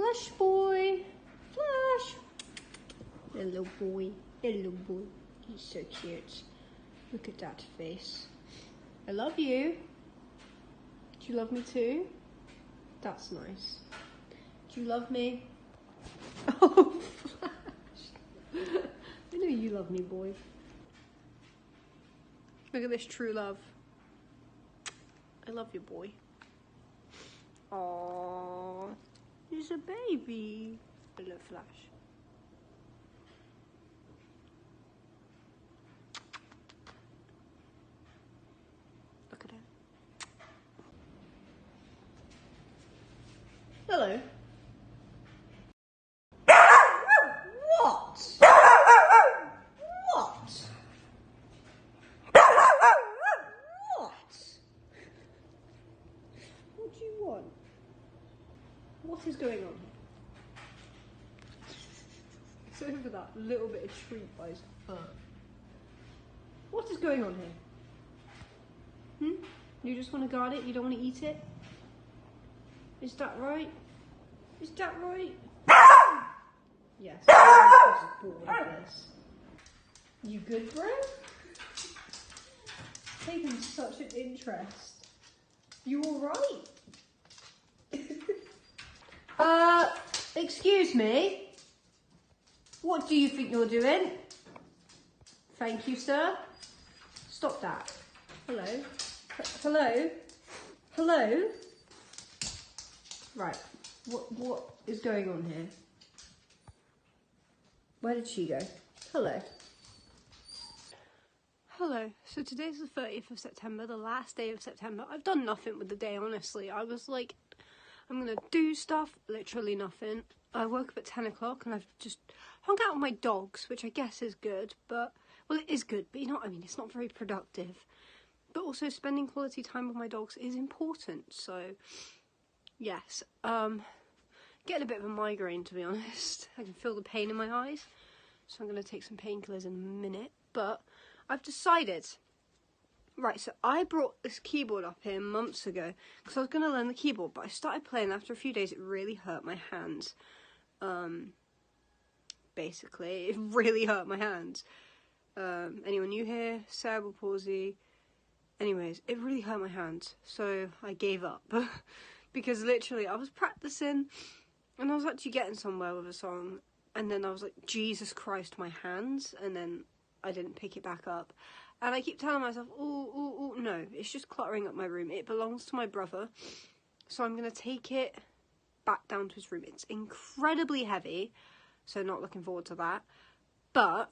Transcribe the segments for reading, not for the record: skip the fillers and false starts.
Flash boy. Flash. Hello boy. Hello boy. He's so cute. Look at that face. I love you. Do you love me too? That's nice. Do you love me? Oh, Flash. I know you love me, boy. Look at this true love. I love you, boy. Aww. He's a baby. Hello, Flash. Look at him. Hello. What? What? What? What do you want? What is going on? It's over that little bit of treat by his fur. What is going on here? You just want to guard it? You don't want to eat it? Is that right? Is that right? Yes. I'm bored of this. You good, bro? Taking such an interest. You alright? Excuse me? What do you think you're doing? Thank you, sir. Stop that. Hello? Hello? Hello? Right. What is going on here? Where did she go? Hello. Hello. So today's the 30th of September, the last day of September. I've done nothing with the day, honestly. I was like, I'm going to do stuff, literally nothing. I woke up at 10 o'clock and I've just hung out with my dogs, which I guess is good, but, well, it is good, but you know what I mean? It's not very productive. But also spending quality time with my dogs is important, so, yes. Getting a bit of a migraine, to be honest. I can feel the pain in my eyes, so I'm going to take some painkillers in a minute, but I've decided. Right, so I brought this keyboard up here months ago because I was going to learn the keyboard, but I started playing. After a few days, it really hurt my hands. Basically, it really hurt my hands. Anyone new here? Cerebral palsy. Anyways, it really hurt my hands, so I gave up. Because literally, I was practicing, and I was actually getting somewhere with a song, and then I was like, Jesus Christ, my hands, and then I didn't pick it back up. And I keep telling myself, oh, no, it's just cluttering up my room. It belongs to my brother, so I'm going to take it back down to his room. It's incredibly heavy, so not looking forward to that. But,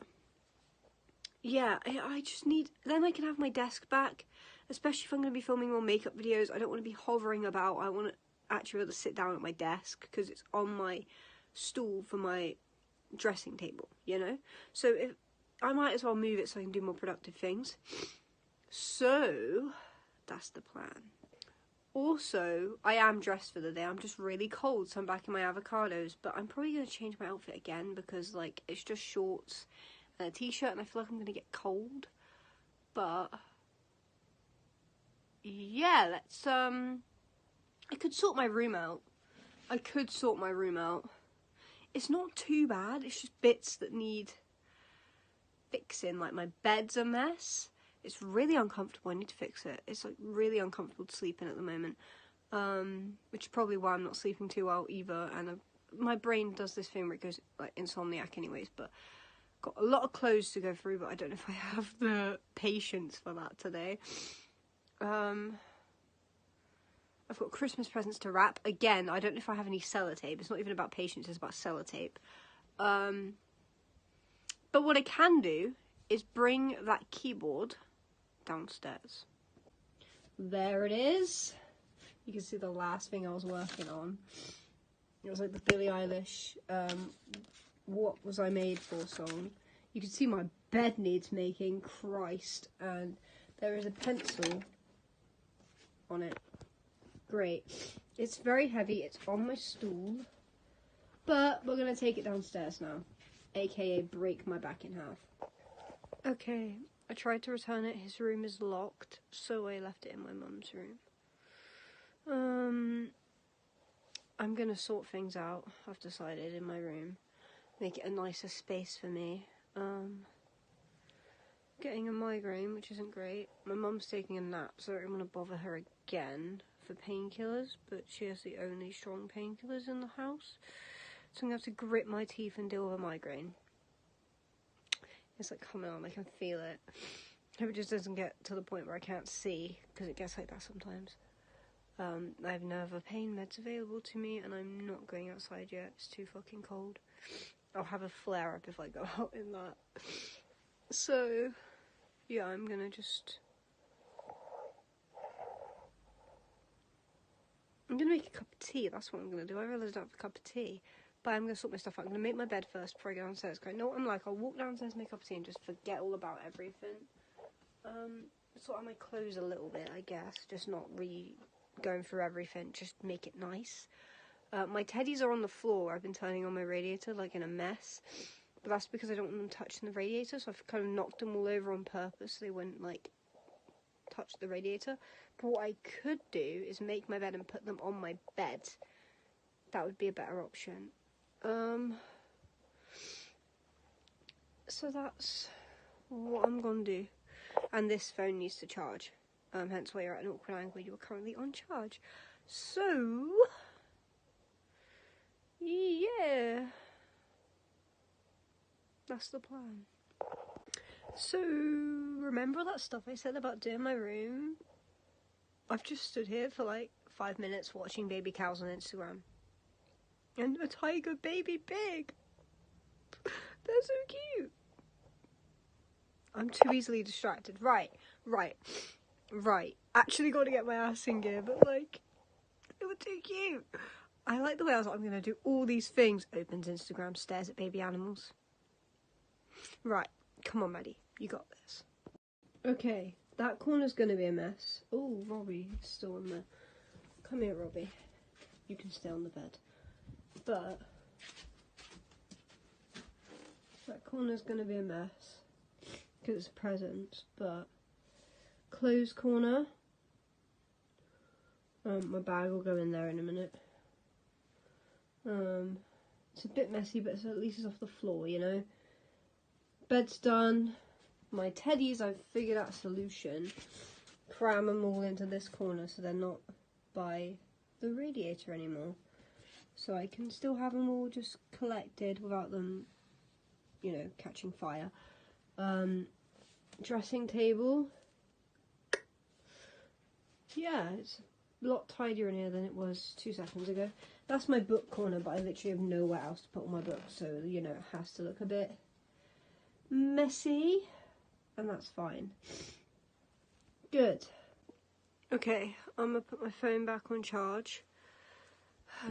yeah, I just need, then I can have my desk back, especially if I'm going to be filming more makeup videos. I don't want to be hovering about. I want to actually be able to sit down at my desk, because it's on my stool for my dressing table, you know? So if I might as well move it so I can do more productive things. So, that's the plan. Also, I am dressed for the day. I'm just really cold, so I'm back in my avocados. But I'm probably going to change my outfit again because, like, it's just shorts and a t-shirt, and I feel like I'm going to get cold. But, yeah, let's, I could sort my room out. It's not too bad. It's just bits that need fixing. Like, my bed's a mess. It's really uncomfortable. I need to fix it. It's like really uncomfortable to sleep in at the moment, which is probably why I'm not sleeping too well either. And my brain does this thing where it goes like insomniac anyways. But got a lot of clothes to go through, but I don't know if I have the patience for that today. I've got Christmas presents to wrap. Again, I don't know if I have any sellotape. It's not even about patience, it's about sellotape. But what I can do is bring that keyboard downstairs. There it is. You can see the last thing I was working on. It was like the Billie Eilish, What Was I Made For song. You can see my bed needs making, Christ. And there is a pencil on it. Great. It's very heavy, it's on my stool. But we're going to take it downstairs now. AKA break my back in half. Okay, I tried to return it. His room is locked, so I left it in my mum's room. I'm gonna sort things out, I've decided, in my room. Make it a nicer space for me. Getting a migraine, which isn't great. My mum's taking a nap, so I don't want to bother her again for painkillers, but she has the only strong painkillers in the house. So I'm going to have to grit my teeth and deal with a migraine. It's like coming on, I can feel it. I hope it just doesn't get to the point where I can't see, because it gets like that sometimes. I have no other pain meds available to me, and I'm not going outside yet. It's too fucking cold. I'll have a flare-up if I go out in that. So, yeah, I'm gonna make a cup of tea. That's what I'm gonna do. I realised I don't have a cup of tea. But I'm gonna sort my stuff out. I'm gonna make my bed first before I go downstairs. Cause I know what I'm like. I'll walk downstairs, make a cup of tea, and just forget all about everything. Sort out my clothes a little bit, I guess. Just not going through everything. Just make it nice. My teddies are on the floor. I've been turning on my radiator like in a mess. But that's because I don't want them touching the radiator, so I've kind of knocked them all over on purpose so they wouldn't, like, touch the radiator. But what I could do is make my bed and put them on my bed. That would be a better option. So that's what I'm going to do. And this phone needs to charge. Hence why you're at an awkward angle. You are currently on charge. So, yeah. That's the plan. So, remember all that stuff I said about doing my room? I've just stood here for like 5 minutes watching baby cows on Instagram. And a tiger baby pig. They're so cute. I'm too easily distracted. Right. Actually got to get my ass in gear, but like, they were too cute. I like the way I was like, I'm going to do all these things. Opens Instagram, stares at baby animals. Right, come on, Maddie, you got this. Okay, that corner's going to be a mess. Oh, Robbie is still in there. Come here, Robbie. You can stay on the bed. But that corner's going to be a mess because it's a present. But clothes corner. My bag will go in there in a minute. It's a bit messy, but at least it's off the floor, you know. Bed's done. My teddies, I've figured out a solution. Cram them all into this corner so they're not by the radiator anymore. So I can still have them all just collected without them, you know, catching fire. Dressing table. Yeah, it's a lot tidier in here than it was 2 seconds ago. That's my book corner, but I literally have nowhere else to put all my books, so, you know, it has to look a bit messy, and that's fine. Good. Okay, I'm gonna put my phone back on charge,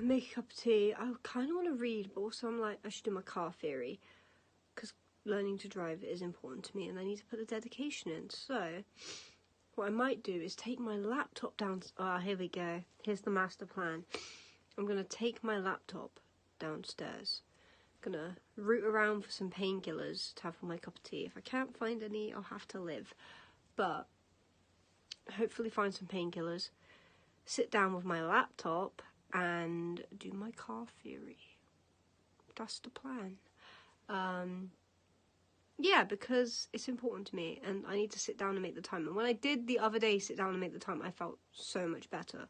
make a cup of tea. I kind of want to read, but also I'm like, I should do my car theory, because learning to drive is important to me, and I need to put the dedication in. So what I might do is take my laptop down. Here we go. Here's the master plan. I'm gonna take my laptop downstairs. Gonna root around for some painkillers to have for my cup of tea. If I can't find any, I'll have to live, but hopefully find some painkillers, sit down with my laptop and do my car theory. That's the plan. Yeah, because it's important to me and I need to sit down and make the time. And when I did the other day sit down and make the time, I felt so much better.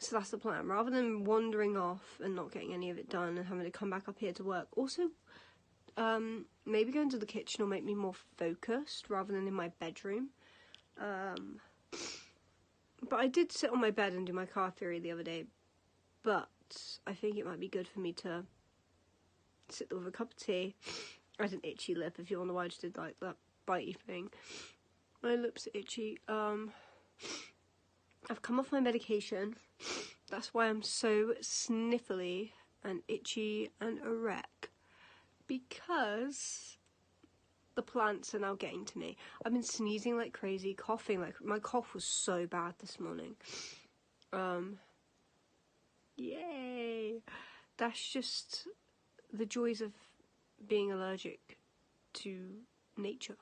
So that's the plan. Rather than wandering off and not getting any of it done and having to come back up here to work. Also, maybe go into the kitchen will make me more focused rather than in my bedroom. But I did sit on my bed and do my car theory the other day. But I think it might be good for me to sit there with a cup of tea. I had an itchy lip, if you want to know why I just did like that bitey thing. My lips are itchy. I've come off my medication. That's why I'm so sniffly and itchy and a wreck. Because the plants are now getting to me. I've been sneezing like crazy, coughing like... My cough was so bad this morning. Yay! That's just the joys of being allergic to nature.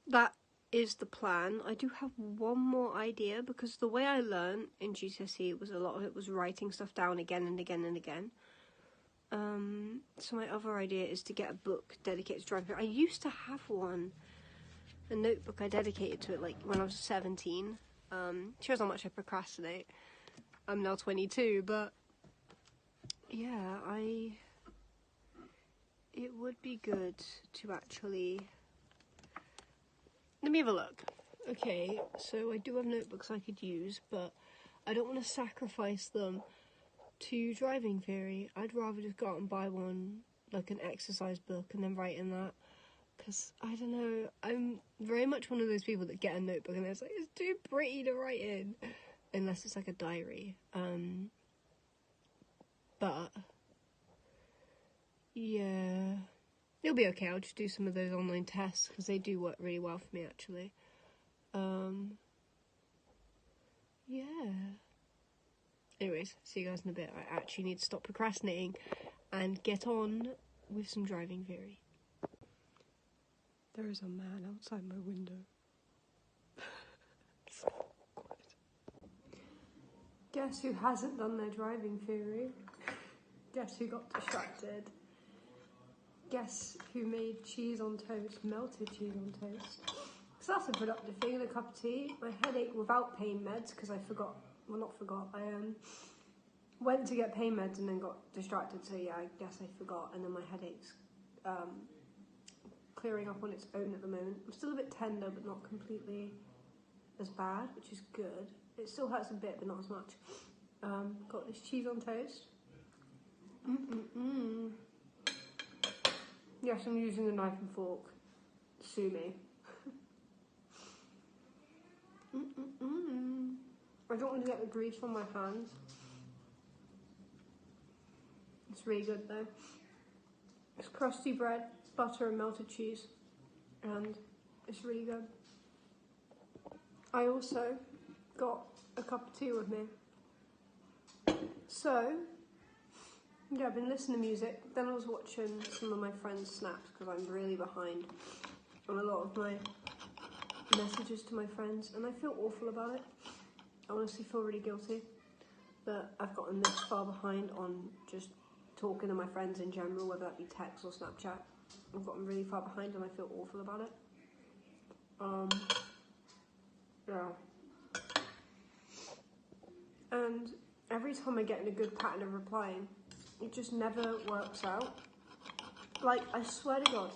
That is the plan. I do have one more idea, because the way I learned in GCSE was a lot of it was writing stuff down again and again and again. So my other idea is to get a book dedicated to driving. I used to have one, a notebook I dedicated to it, like when I was 17. Shows how much I procrastinate. I'm now 22, but yeah, it would be good to actually, let me have a look. Okay, so I do have notebooks I could use, but I don't want to sacrifice them to driving theory. I'd rather just go out and buy one, like an exercise book, and then write in that. Because, I don't know, I'm very much one of those people that get a notebook and it's like, it's too pretty to write in. Unless it's like a diary. But, yeah, it'll be okay. I'll just do some of those online tests, because they do work really well for me, actually. Yeah. Anyways, see you guys in a bit. I actually need to stop procrastinating and get on with some driving theory. There is a man outside my window. So awkward. Guess who hasn't done their driving theory? Guess who got distracted? Guess who made cheese on toast, melted cheese on toast? So that's a productive thing, and a cup of tea. My headache without pain meds, because I forgot, well not forgot, I went to get pain meds and then got distracted, so yeah, I guess I forgot, and then my headache's clearing up on its own at the moment. I'm still a bit tender, but not completely as bad, which is good. It still hurts a bit, but not as much. Got this cheese on toast. Yes, I'm using a knife and fork. Sue me. I don't want to get the grease from my hands. It's really good though. It's crusty bread, butter and melted cheese, and it's really good. I also got a cup of tea with me. So, yeah, I've been listening to music, then I was watching some of my friends' snaps, because I'm really behind on a lot of my messages to my friends, and I feel awful about it. I honestly feel really guilty that I've gotten this far behind on just talking to my friends in general, whether that be text or Snapchat. I've gotten really far behind and I feel awful about it. Yeah. And every time I get in a good pattern of replying, it just never works out. Like, I swear to God,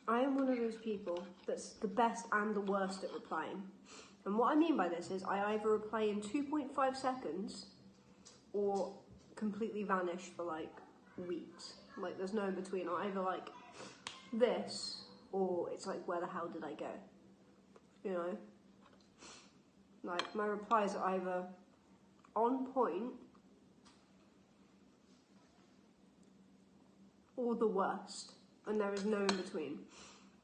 I am one of those people that's the best and the worst at replying. And what I mean by this is I either reply in 2.5 seconds or completely vanish for like weeks. Like, there's no in between. I either like this or it's like, where the hell did I go? You know? Like, my replies are either on point or the worst, and there is no in between.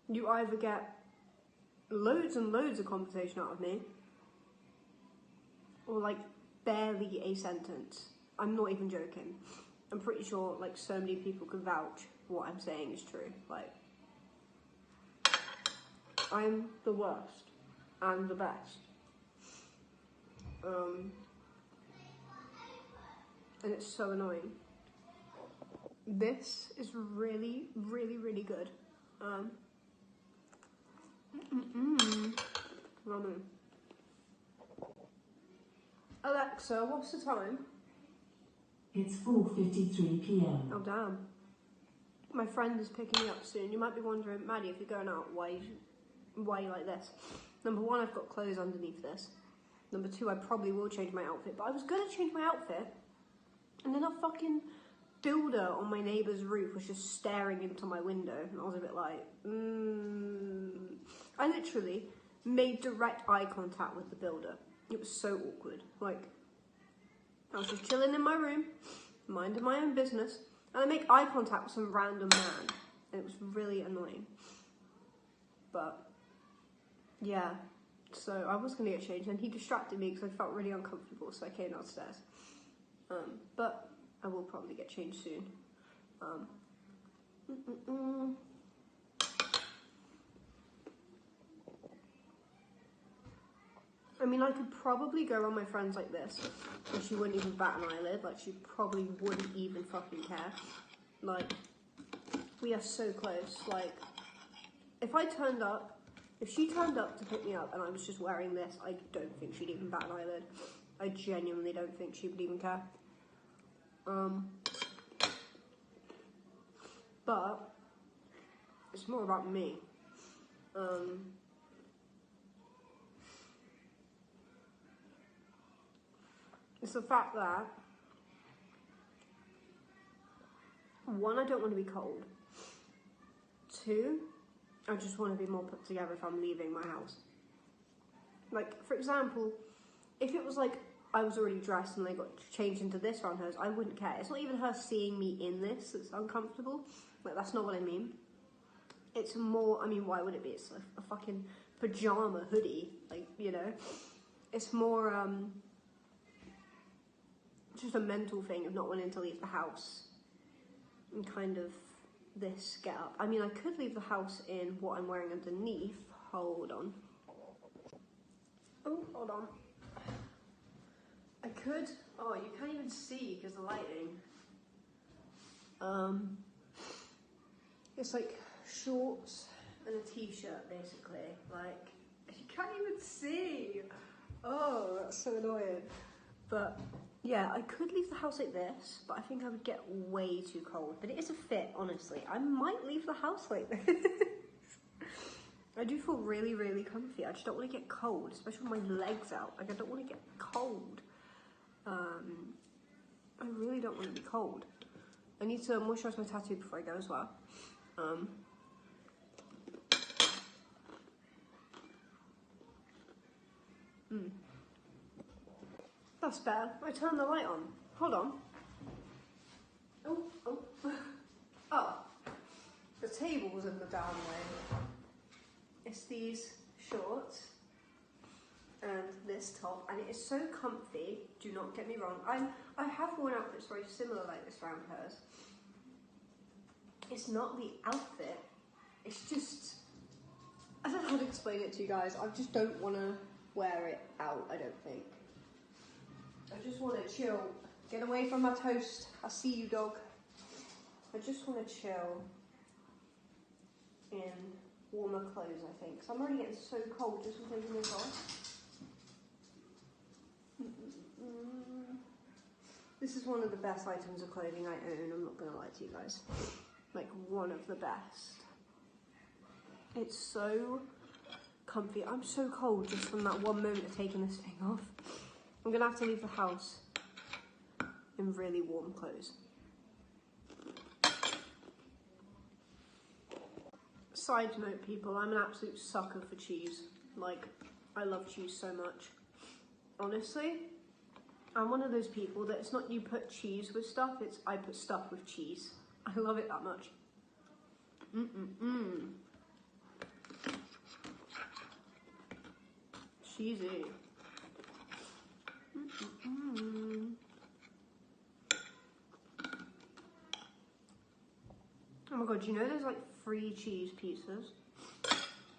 You either get loads and loads of conversation out of me, or like barely a sentence. I'm not even joking. I'm pretty sure like so many people can vouch what I'm saying is true. Like, I'm the worst and the best. And it's so annoying. This is really, really, really good. Ramen. Alexa, what's the time? It's 4:53 p.m. Oh damn. My friend is picking me up soon. You might be wondering, Maddie, if you're going out, why are you like this? Number one, I've got clothes underneath this. Number two, I probably will change my outfit, but I was gonna change my outfit, and then a fucking builder on my neighbour's roof was just staring into my window, and I was a bit like, I literally made direct eye contact with the builder. It was so awkward. Like, I was just chilling in my room, minding my own business, and I make eye contact with some random man, and it was really annoying. But, yeah, so I was going to get changed, and he distracted me because I felt really uncomfortable, so I came downstairs. But I will probably get changed soon. mean, I could probably go around my friends like this, and she wouldn't even bat an eyelid. Like, she probably wouldn't even fucking care. Like, we are so close. Like, if she turned up to pick me up and I was just wearing this, I don't think she'd even bat an eyelid. I genuinely don't think she would even care. But it's more about me. It's the fact that, one, I don't want to be cold. Two, I just want to be more put together if I'm leaving my house. Like, for example, if it was like I was already dressed and they got changed into this around hers, I wouldn't care. It's not even her seeing me in this that's uncomfortable. Like, that's not what I mean. It's more, I mean, why would it be? It's a fucking pajama hoodie, like, you know. It's more just a mental thing of not wanting to leave the house and kind of this get up. I mean, I could leave the house in what I'm wearing underneath. Hold on. Oh, hold on. I could. Oh, you can't even see because of the lighting. It's like shorts and a t-shirt, basically. Like, you can't even see. Oh, that's so annoying. But yeah, I could leave the house like this, but I think I would get way too cold. But it is a fit, honestly. I might leave the house like this. I do feel really, really comfy. I just don't want to get cold, especially with my legs out. Like, I don't want to get cold. I really don't want to be cold. I need to moisturise my tattoo before I go as well. That's better. I turned the light on. Hold on. Oh. The table was in the down way. It's these shorts and this top, and it is so comfy. Do not get me wrong. I have worn outfits very similar like this around hers. It's not the outfit. It's just, I don't know how to explain it to you guys. I just don't want to wear it out, I don't think. I just want to chill. Get away from my toast. I see you, dog. I just want to chill in warmer clothes, I think. So I'm already getting so cold just from taking this off. This is one of the best items of clothing I own, I'm not going to lie to you guys. Like, one of the best. It's so comfy. I'm so cold just from that one moment of taking this thing off. I'm going to have to leave the house in really warm clothes. Side note, people, I'm an absolute sucker for cheese. Like, I love cheese so much. Honestly, I'm one of those people that it's not you put cheese with stuff, it's I put stuff with cheese. I love it that much. Cheesy. Oh my god, do you know there's like 3 cheese pizzas?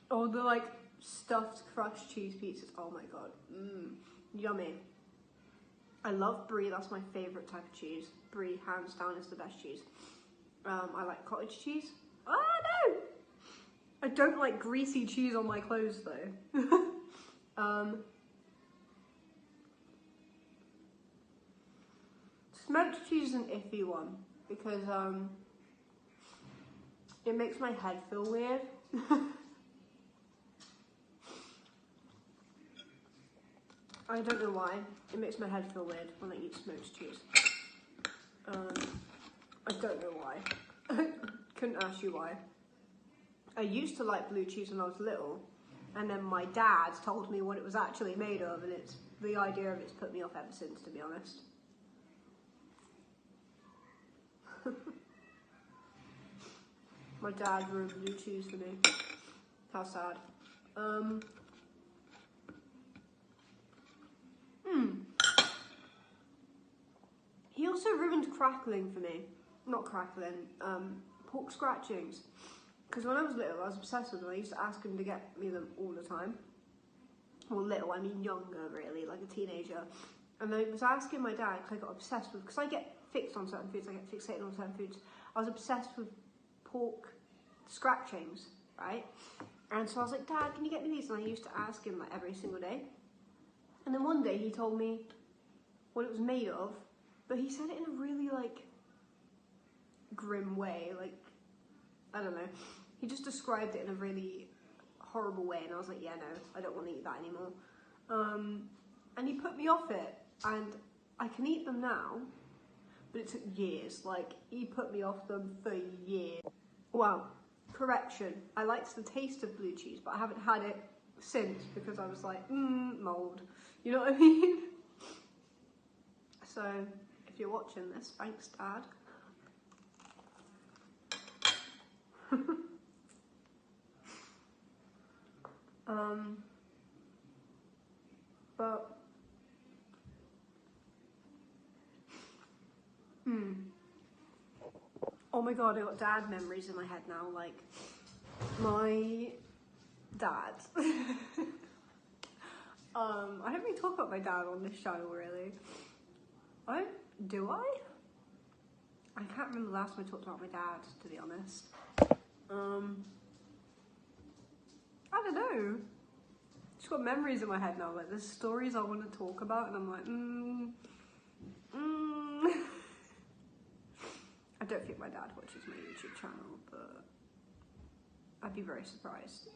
Oh, the like stuffed crushed cheese pizzas. Oh my god. Yummy. I love brie, that's my favourite type of cheese. Brie, hands down, is the best cheese. I like cottage cheese. Oh no! I don't like greasy cheese on my clothes though. Smoked cheese is an iffy one because it makes my head feel weird. I don't know why. It makes my head feel weird when I eat smoked cheese. I don't know why. I couldn't ask you why. I used to like blue cheese when I was little, and then my dad told me what it was actually made of, and it's the idea of it's put me off ever since, to be honest. My dad ruined blue cheese for me. How sad. He also ruined crackling for me. Not crackling, pork scratchings. Because when I was little, I was obsessed with them. I used to ask him to get me them all the time. well, little, I mean younger really, like a teenager. And I was asking my dad, because I got obsessed with, because I get fixed on certain foods, I get fixated on certain foods. I was obsessed with pork scratchings, right? And so I was like, Dad, can you get me these? And I used to ask him like every single day. And then one day he told me what it was made of, but he said it in a really like grim way, like, I don't know. He just described it in a really horrible way, and I was like, yeah, no, I don't want to eat that anymore. And he put me off it, and I can eat them now, but it took years. Like, he put me off them for years. Well, correction, I liked the taste of blue cheese, but I haven't had it since because I was like, mold. You know what I mean? So, if you're watching this, thanks, Dad. But oh my god, I got dad memories in my head now. Like my dad. I don't really talk about my dad on this channel really. Do I? I can't remember the last time I talked about my dad, to be honest. I don't know. Just got memories in my head now. Like there's stories I want to talk about, and I'm like, I don't think my dad watches my YouTube channel, but I'd be very surprised.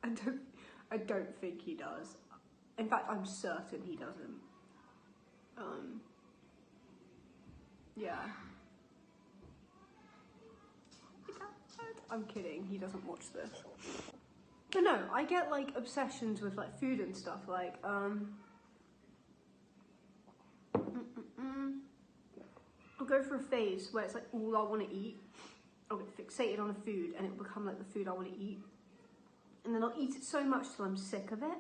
I don't think he does. In fact, I'm certain he doesn't. Yeah. I'm kidding, he doesn't watch this. But no, I get like obsessions with like food and stuff, like I'll go through a phase where it's like all I want to eat. I'll get fixated on a food and it'll become like the food I want to eat. And then I'll eat it so much till I'm sick of it,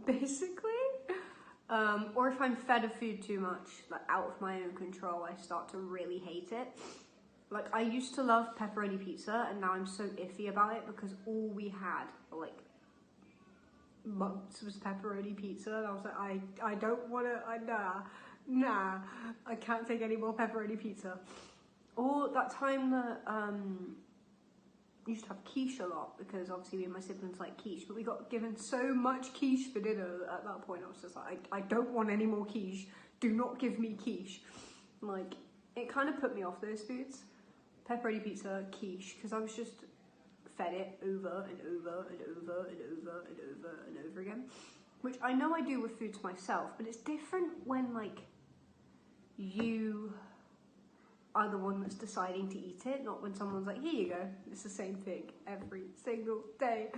basically. Or if I'm fed a food too much, like out of my own control, I start to really hate it. Like, I used to love pepperoni pizza, and now I'm so iffy about it because all we had for like months was pepperoni pizza, and I was like, I don't want to, nah, I can't take any more pepperoni pizza. Or that time that used to have quiche a lot, because obviously me and my siblings like quiche, but we got given so much quiche for dinner at that point. I was just like, I don't want any more quiche. Do not give me quiche. Like, it kind of put me off those foods. Pepperoni pizza, quiche, because I was just fed it over and over and over and over and over and over again. Which I know I do with food to myself, but it's different when like you are the one that's deciding to eat it, not when someone's like, here you go, it's the same thing every single day.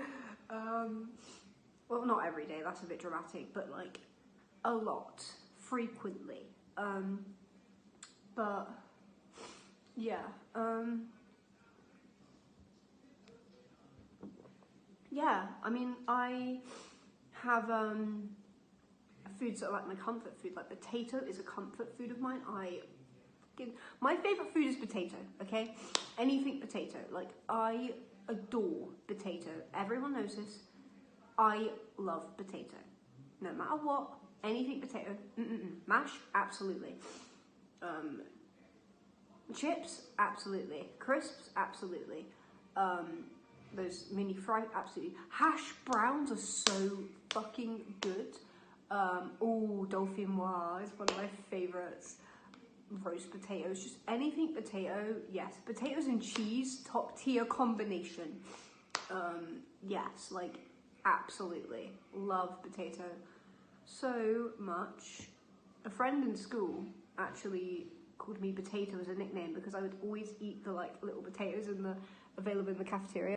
Well, not every day, that's a bit dramatic, but like a lot, frequently. But yeah, yeah, I mean, I have foods that are like my comfort food. Like potato is a comfort food of mine. My favourite food is potato, okay? Anything potato. Like, I adore potato. Everyone knows this. I love potato. No matter what, anything potato. Mash, absolutely. Chips, absolutely. Crisps, absolutely. Those mini fry, absolutely. Hash browns are so fucking good. Oh, dauphinoise is one of my favourites. Roast potatoes, just anything potato, yes. Potatoes and cheese, top tier combination. Yes, like, absolutely. Love potato so much. A friend in school actually called me Potato as a nickname because I would always eat the like little potatoes available in the cafeteria.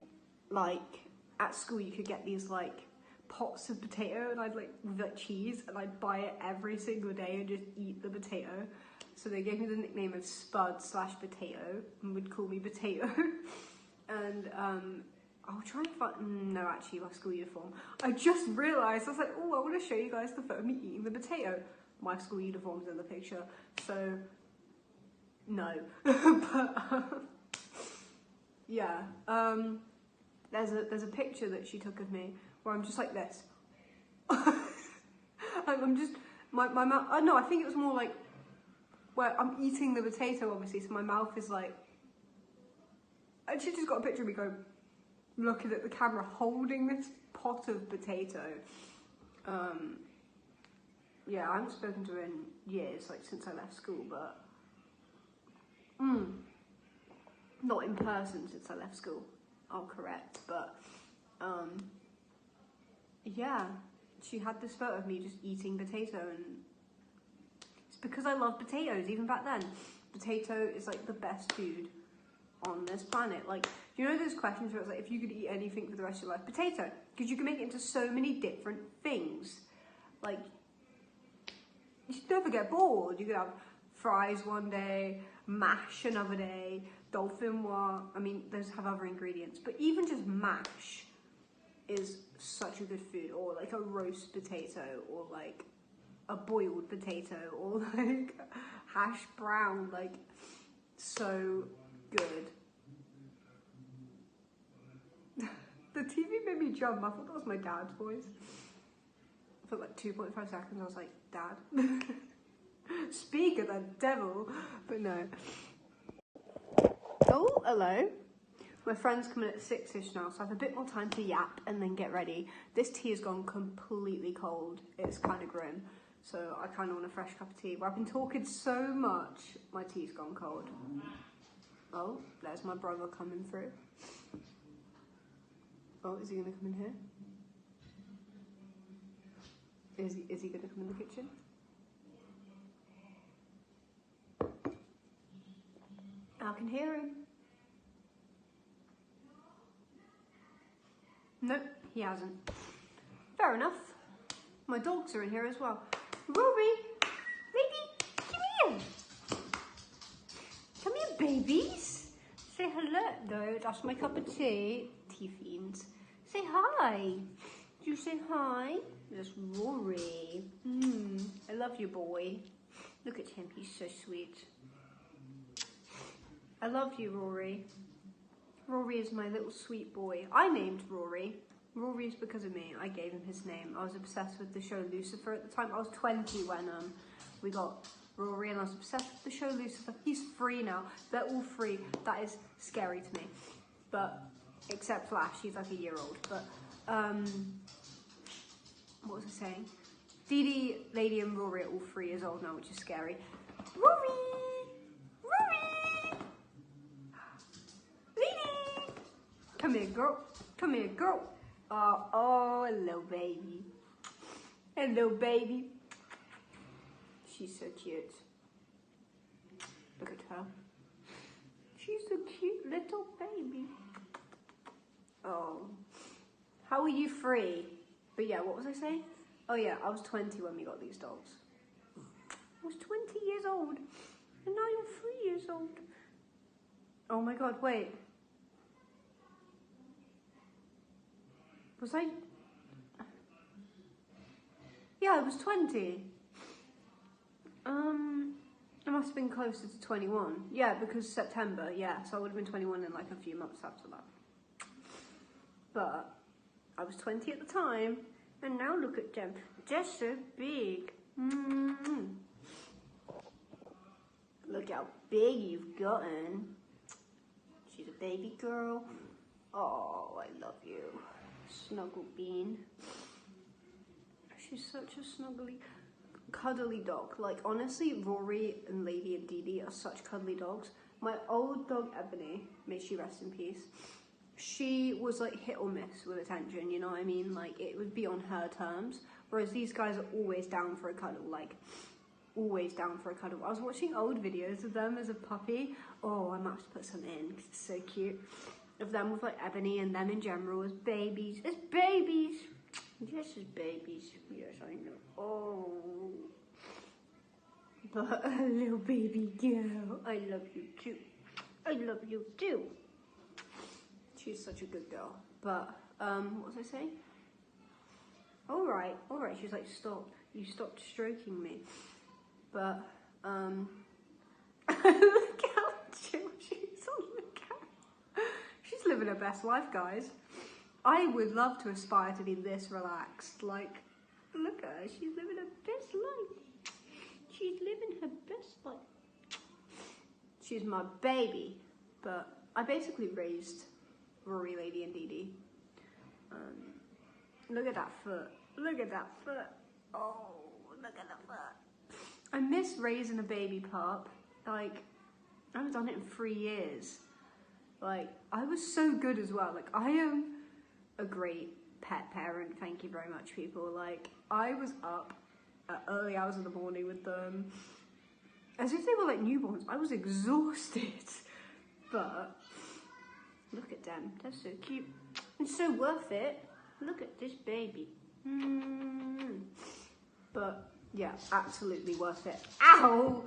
Like at school you could get these like pots of potato, and I'd like with like cheese, and I'd buy it every single day and just eat the potato. So they gave me the nickname of Spud/Potato and would call me Potato. And I'll try and find, no, actually my school uniform. I just realised, I was like, oh, I want to show you guys the photo of me eating the potato. My school uniform's in the picture, so no. But yeah, there's a picture that she took of me where I'm just like this. I'm just, my mouth, oh no, I think it was more like, where I'm eating the potato, obviously, so my mouth is like, and she just got a picture of me going, looking at the camera, holding this pot of potato. Yeah, I haven't spoken to her in years, like since I left school, but not in person since I left school, I'll correct, but yeah, she had this photo of me just eating potato, and it's because I love potatoes, even back then. Potato is like the best food on this planet. Like, you know those questions where it's like, if you could eat anything for the rest of your life, potato, because you can make it into so many different things. Like, you should never get bored. You could have fries one day, mash another day, dauphinoise. I mean, those have other ingredients, but even just mash is such a good food, or like a roast potato, or like a boiled potato, or like hash brown, like so good. The TV made me jump. I thought that was my dad's voice. For like 2.5 seconds I was like, Dad. Speak of the devil. But no. Oh, hello. My friend's coming at 6ish now, so I have a bit more time to yap and then get ready. This tea has gone completely cold. It's kind of grim. So I kind of want a fresh cup of tea. But I've been talking so much, my tea's gone cold. Oh, there's my brother coming through. Oh, is he going to come in here? Is he going to come in the kitchen? I can hear him. Nope, he hasn't. Fair enough. My dogs are in here as well. Rory, baby, come here. Come here, babies. Say hello. No, that's my cup of tea. Tea fiends. Say hi. Do you say hi? That's Rory. I love you, boy. Look at him, he's so sweet. I love you, Rory. Rory is my little sweet boy. I named Rory. Rory is because of me. I gave him his name. I was obsessed with the show Lucifer at the time. I was 20 when we got Rory, and I was obsessed with the show Lucifer. He's free now. They're all free. That is scary to me. But, except Flash, he's like a year old. But, what was I saying? TandY, Lady, and Rory are all 3 years old now, which is scary. Rory! Rory! Lady! Come here, girl. Come here, girl. Oh, hello, baby. Hello, baby. She's so cute. Look at her. She's a cute little baby. Oh. How are you free? But yeah, what was I saying? Oh yeah, I was 20 when we got these dogs. I was 20 years old, and now you're 3 years old. Oh my god, wait. Was I? Yeah, I was 20. I must have been closer to 21. Yeah, because September, yeah, so I would have been 21 in like a few months after that. But I was 20 at the time, and now look at them. They're so big. Look how big you've gotten. She's a baby girl. Oh, I love you. Snuggle bean. She's such a snuggly, cuddly dog. Like, honestly, Rory and Lady and TandY are such cuddly dogs. My old dog, Ebony, may she rest in peace, she was like hit or miss with attention, you know what I mean? Like, it would be on her terms. Whereas these guys are always down for a cuddle, like, always down for a cuddle. I was watching old videos of them as a puppy. Oh, I might have to put some in, because it's so cute. Of them with like Ebony and them in general as babies. As babies! Yes, as babies. Yes, I know. Oh. But a little baby girl. I love you too. I love you too. She's such a good girl. But, what was I saying? Alright, she's like, stop. You stopped stroking me. But, look how chill she is on the camera. She's living her best life, guys. I would love to aspire to be this relaxed. Like, look at She's living her best life. She's living her best life. She's my baby. But I basically raised Rory, Lady and Dee Dee. Look at that foot. Look at that foot. Oh, look at the foot. I miss raising a baby pup. Like, I haven't done it in 3 years. Like, I was so good as well. Like, I am a great pet parent. Thank you very much, people. Like, I was up at early hours of the morning with them. As if they were like newborns. I was exhausted. But, look at them. They're so cute. It's so worth it. Look at this baby. But, yeah, absolutely worth it. Ow!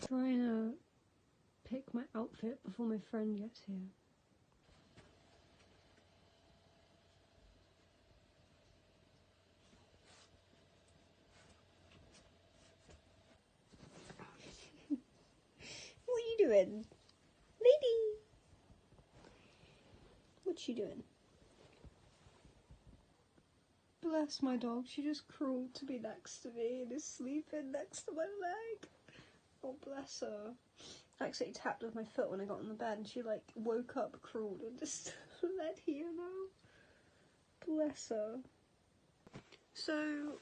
Trying to pick my outfit before my friend gets here. What are you doing? Lady! What's she doing? Bless my dog, she just crawled to be next to me and is sleeping next to my leg. Oh, bless her. I actually tapped with my foot when I got on the bed and she like woke up, crawled and just led here now. Bless her. So,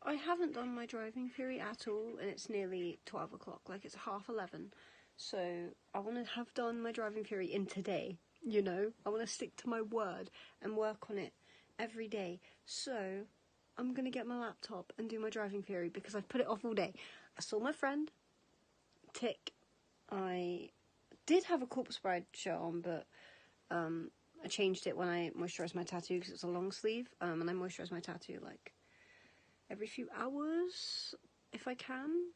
I haven't done my driving theory at all and it's nearly 12 o'clock, like it's 11:30. So, I want to have done my driving theory in today, you know? I want to stick to my word and work on it every day. So, I'm going to get my laptop and do my driving theory because I've put it off all day. I saw my friend, tick. I did have a corpse bride shirt on, but I changed it when I moisturised my tattoo because it's a long sleeve, and I moisturise my tattoo like every few hours if I can.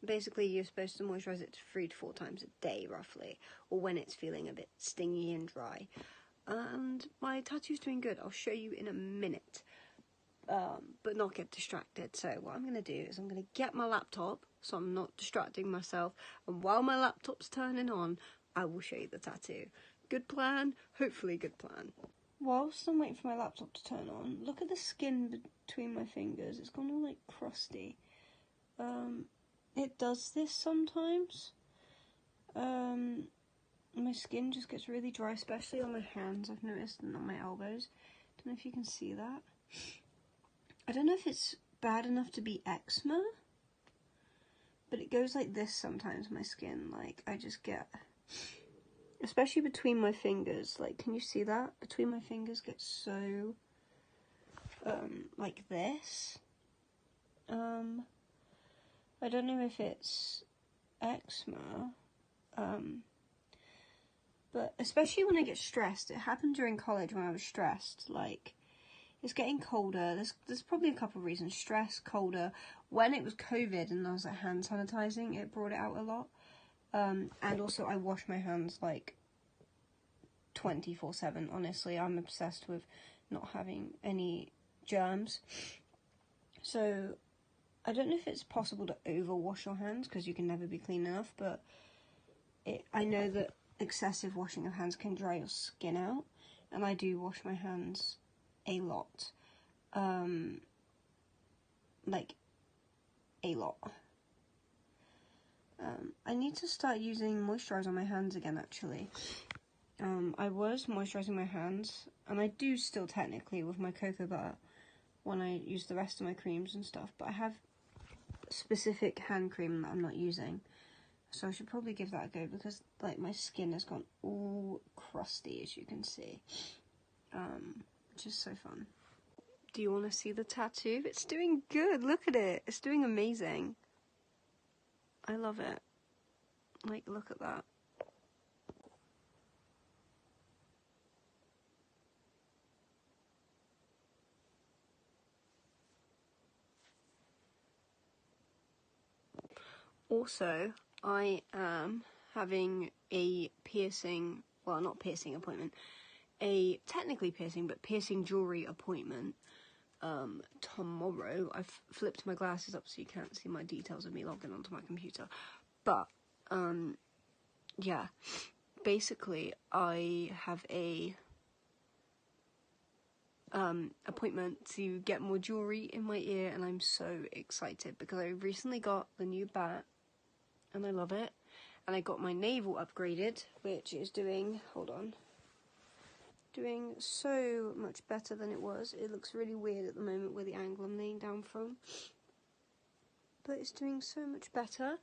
Basically, you're supposed to moisturise it 3 to 4 times a day, roughly, or when it's feeling a bit stingy and dry. And my tattoo's doing good. I'll show you in a minute, but not get distracted. So what I'm going to do is I'm going to get my laptop so I'm not distracting myself, and while my laptop's turning on, I will show you the tattoo. Good plan? Hopefully good plan. Whilst I'm waiting for my laptop to turn on, look at the skin between my fingers. It's gone all like crusty. It does this sometimes. My skin just gets really dry, especially on my hands, I've noticed, and on my elbows. Don't know if you can see that. I don't know if it's bad enough to be eczema, but it goes like this sometimes, my skin. Like, I just get, especially between my fingers, like, can you see that? Between my fingers gets so, like this. I don't know if it's eczema, but especially when I get stressed. It happened during college when I was stressed. Like, it's getting colder. There's probably a couple of reasons. Stress, colder. When it was COVID and I was like hand sanitizing, it brought it out a lot. And also I wash my hands like 24/7. Honestly, I'm obsessed with not having any germs. So I don't know if it's possible to overwash your hands because you can never be clean enough, but I know that excessive washing of hands can dry your skin out, and I do wash my hands a lot. Like, a lot. I need to start using moisturiser on my hands again, actually. I was moisturising my hands, and I do still technically with my cocoa butter when I use the rest of my creams and stuff, but I have specific hand cream that I'm not using. So I should probably give that a go because, like, my skin has gone all crusty, as you can see. Which is so fun. Do you want to see the tattoo? It's doing good. Look at it. It's doing amazing. I love it. Like, look at that. Also, I am having a piercing, well, not piercing appointment, a technically piercing, but piercing jewellery appointment tomorrow. I've flipped my glasses up so you can't see my details of me logging onto my computer. But, yeah, basically I have a appointment to get more jewellery in my ear, and I'm so excited because I recently got the new bat and I love it, and I got my navel upgraded, which is doing so much better than it was. It looks really weird at the moment with the angle I'm laying down from, but it's doing so much better.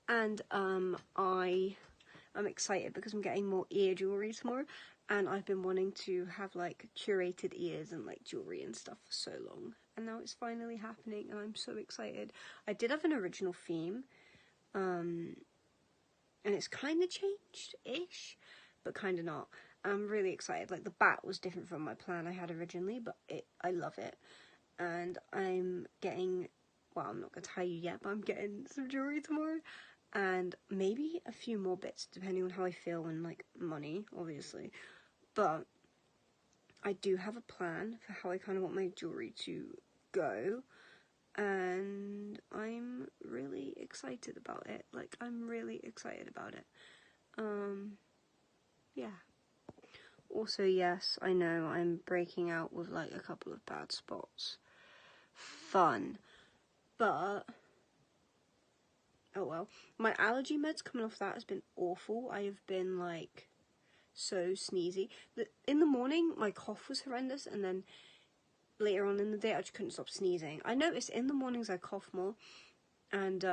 And I'm excited because I'm getting more ear jewellery tomorrow, and I've been wanting to have like curated ears and like jewellery and stuff for so long, and now it's finally happening and I'm so excited. I did have an original theme, and it's kind of changed-ish, but kind of not. I'm really excited. Like, the bat was different from my plan I had originally, but I love it. And I'm getting, well, I'm not going to tell you yet, but I'm getting some jewellery tomorrow. And maybe a few more bits, depending on how I feel and, like, money, obviously. But I do have a plan for how I kind of want my jewellery to go. And I'm really excited about it. Like, I'm really excited about it. Yeah. Also, yes, I know I'm breaking out with, like, a couple of bad spots. Fun. But, oh well. My allergy meds coming off that has been awful. I have been, like, so sneezy. In the morning, my cough was horrendous, and then later on in the day, I just couldn't stop sneezing. I noticed in the mornings I cough more, and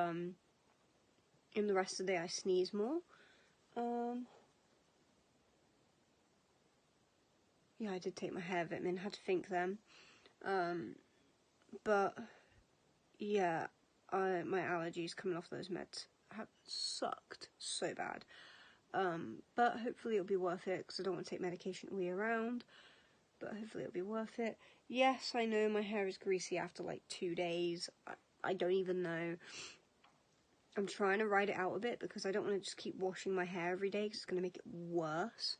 in the rest of the day I sneeze more. Yeah, I did take my hair vitamin, had to think then. But yeah, my allergies coming off those meds have sucked so bad. But hopefully it'll be worth it, because I don't want to take medication all year round. But hopefully it'll be worth it. Yes, I know my hair is greasy after like 2 days. I don't even know. I'm trying to ride it out a bit because I don't want to just keep washing my hair every day because it's going to make it worse.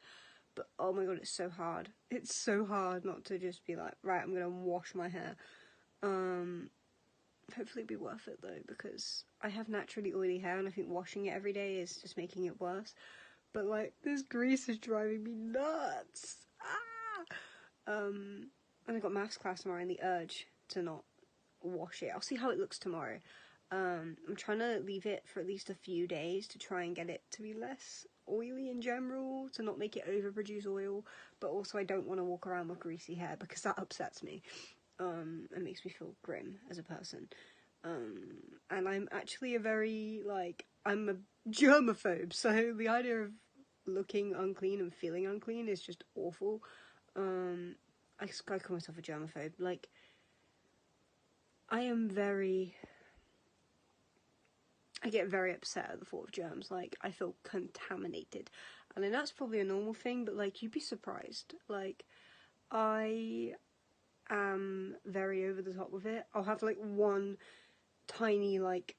But oh my god, it's so hard. It's so hard not to just be like, right, I'm going to wash my hair. Hopefully it'll be worth it though, because I have naturally oily hair and I think washing it every day is just making it worse. But like, this grease is driving me nuts. And I got maths class tomorrow and the urge to not wash it. I'll see how it looks tomorrow. I'm trying to leave it for at least a few days to try and get it to be less oily in general, to not make it overproduce oil, but also I don't want to walk around with greasy hair because that upsets me. It makes me feel grim as a person. And I'm actually I'm a germaphobe, so the idea of looking unclean and feeling unclean is just awful. I call myself a germaphobe. Like, I get very upset at the thought of germs. Like, I feel contaminated. And I know that's probably a normal thing, but, like, you'd be surprised. Like, I am very over the top with it. I'll have, like, one tiny, like,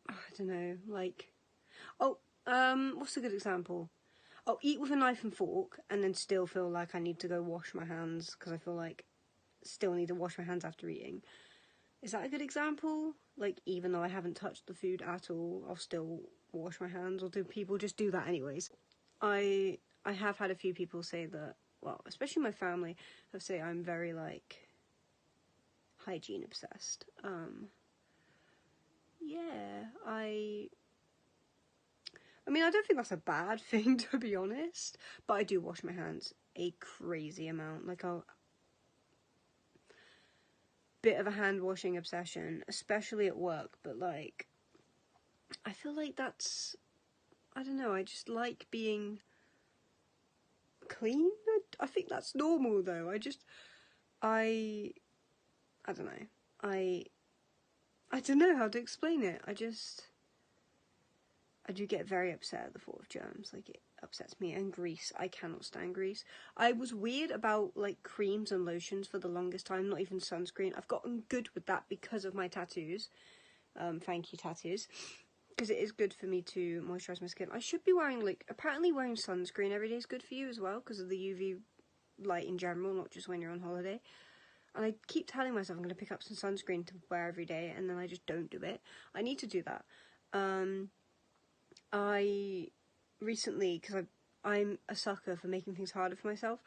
I don't know, like, what's a good example? I'll eat with a knife and fork and then still feel like I need to go wash my hands because I feel like still need to wash my hands after eating. Is that a good example? Like, even though I haven't touched the food at all, I'll still wash my hands, or do people just do that anyways? I have had a few people say that, well, especially my family, have said I'm very, like, hygiene obsessed. Yeah, I mean, I don't think that's a bad thing, to be honest, but I do wash my hands a crazy amount. Like, bit of a hand washing obsession, especially at work, but like, I feel like that's, I don't know, I just like being clean. I think that's normal though. I don't know. I don't know how to explain it. I do get very upset at the thought of germs. Like, it upsets me. And grease, I cannot stand grease. I was weird about, like, creams and lotions for the longest time, not even sunscreen. I've gotten good with that because of my tattoos. Thank you, tattoos. Because it is good for me to moisturise my skin. I should be wearing, like, apparently wearing sunscreen every day is good for you as well, because of the UV light in general, not just when you're on holiday. And I keep telling myself I'm going to pick up some sunscreen to wear every day, and then I just don't do it. I need to do that. I recently, because I'm a sucker for making things harder for myself,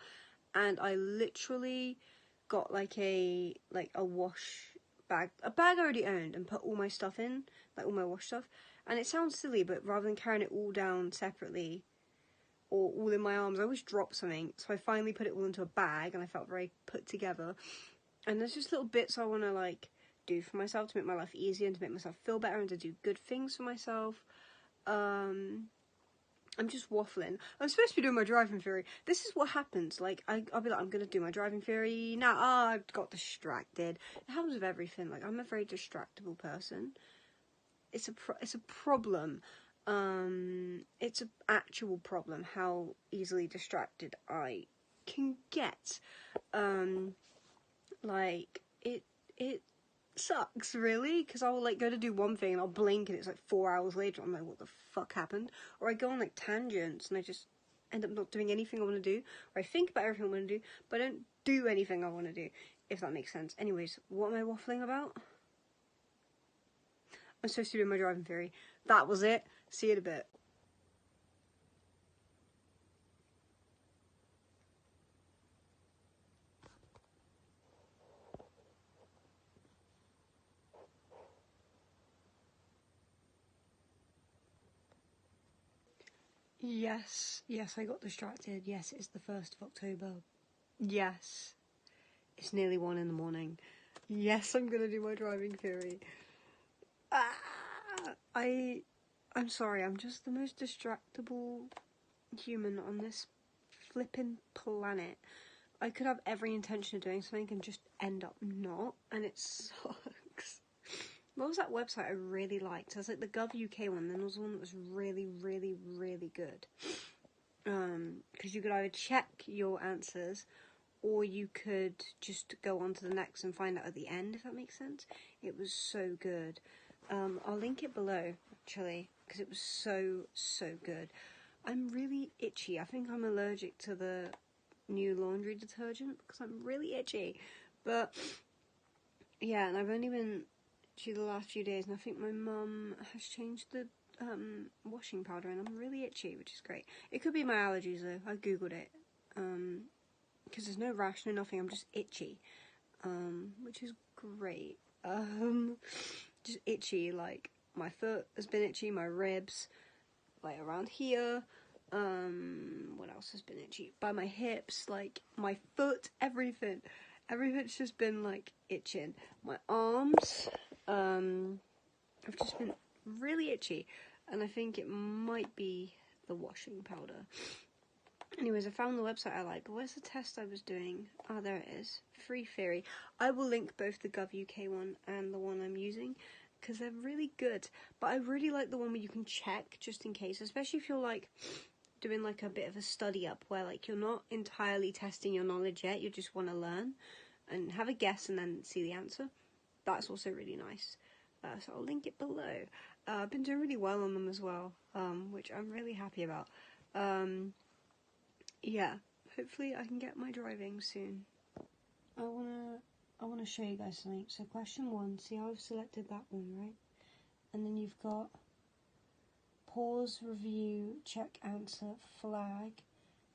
and I literally got like a wash bag, a bag I already owned, and put all my stuff in, like all my wash stuff. And it sounds silly, but rather than carrying it all down separately or all in my arms, I always drop something. So I finally put it all into a bag, and I felt very put together. And there's just little bits I want to like do for myself to make my life easier and to make myself feel better and to do good things for myself. I'm just waffling. I'm supposed to be doing my driving theory. This is what happens. Like, I'll be like, I'm going to do my driving theory now. I got distracted. It happens with everything. Like, I'm a very distractible person. It's a problem. It's an actual problem how easily distracted I can get. Like, it sucks, really, because I'll like go to do one thing and I'll blink and it's like 4 hours later. I'm like, what the fuck happened? Or I go on like tangents and I just end up not doing anything I want to do, or I think about everything I want to do, but I don't do anything I want to do, if that makes sense. Anyways, what am I waffling about? I'm supposed to do my driving theory. That was it. See you in a bit. Yes, I got distracted. Yes, it's the 1st of October. Yes, it's nearly 1 in the morning. Yes, I'm gonna do my driving theory. I'm sorry, I'm just the most distractible human on this flippin' planet. I could have every intention of doing something and just end up not, and it sucks. What was that website I really liked? It was like the Gov UK one, then there was one that was really, really, really good. Because you could either check your answers, or you could just go on to the next and find out at the end, if that makes sense. It was so good. I'll link it below, actually, because it was so good. I'm really itchy. I think I'm allergic to the new laundry detergent because I'm really itchy. But yeah, and I've only been to the last few days, and I think my mum has changed the washing powder, and I'm really itchy, which is great. It could be my allergies though. I googled it, because there's no rash, no nothing. I'm just itchy, which is great. Just itchy, like my foot has been itchy, my ribs, like around here. What else has been itchy? By my hips, like my foot, everything. Everything's just been like itching. My arms, have just been really itchy, and I think it might be the washing powder. Anyways, I found the website I like, but where's the test I was doing? Oh, there it is. Free Theory. I will link both the Gov UK one and the one I'm using, because they're really good. But I really like the one where you can check, just in case, especially if you're like doing like a bit of a study up, where like you're not entirely testing your knowledge yet, you just want to learn and have a guess and then see the answer. That's also really nice. So I'll link it below. I've been doing really well on them as well, which I'm really happy about. Yeah, hopefully I can get my driving soon. I wanna show you guys something. So question 1, see how I've selected that one, right? And then you've got pause, review, check answer, flag,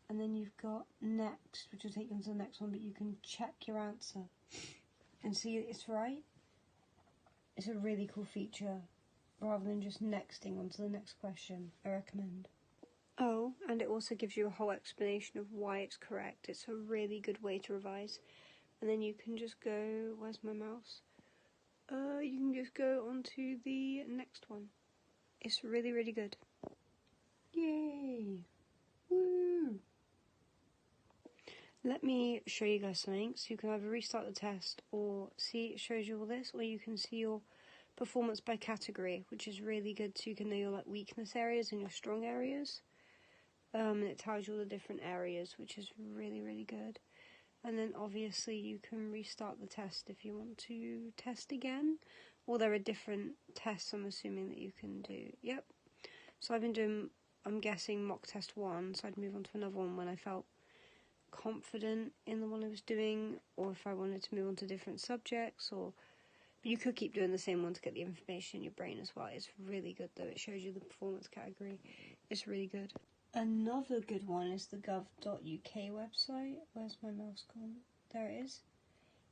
and then you've got next, which will take you on to the next one, but you can check your answer and see it's right. It's a really cool feature, rather than just nexting onto the next question. I recommend. Oh, and it also gives you a whole explanation of why it's correct. It's a really good way to revise. And then you can just go, where's my mouse? You can just go on to the next one. It's really, really good. Yay! Woo! Let me show you guys something. So you can either restart the test, or see it shows you all this, or you can see your performance by category, which is really good, so you can know your like weakness areas and your strong areas. And it tells you all the different areas, which is really, really good. And then obviously you can restart the test if you want to test again, or there are different tests I'm assuming that you can do. Yep. So I've been doing, I'm guessing, mock test 1, so I'd move on to another one when I felt confident in the one I was doing, or if I wanted to move on to different subjects, or but you could keep doing the same one to get the information in your brain as well. It's really good though. It shows you the performance category. It's really good. Another good one is the gov.uk website. Where's my mouse gone? There it is.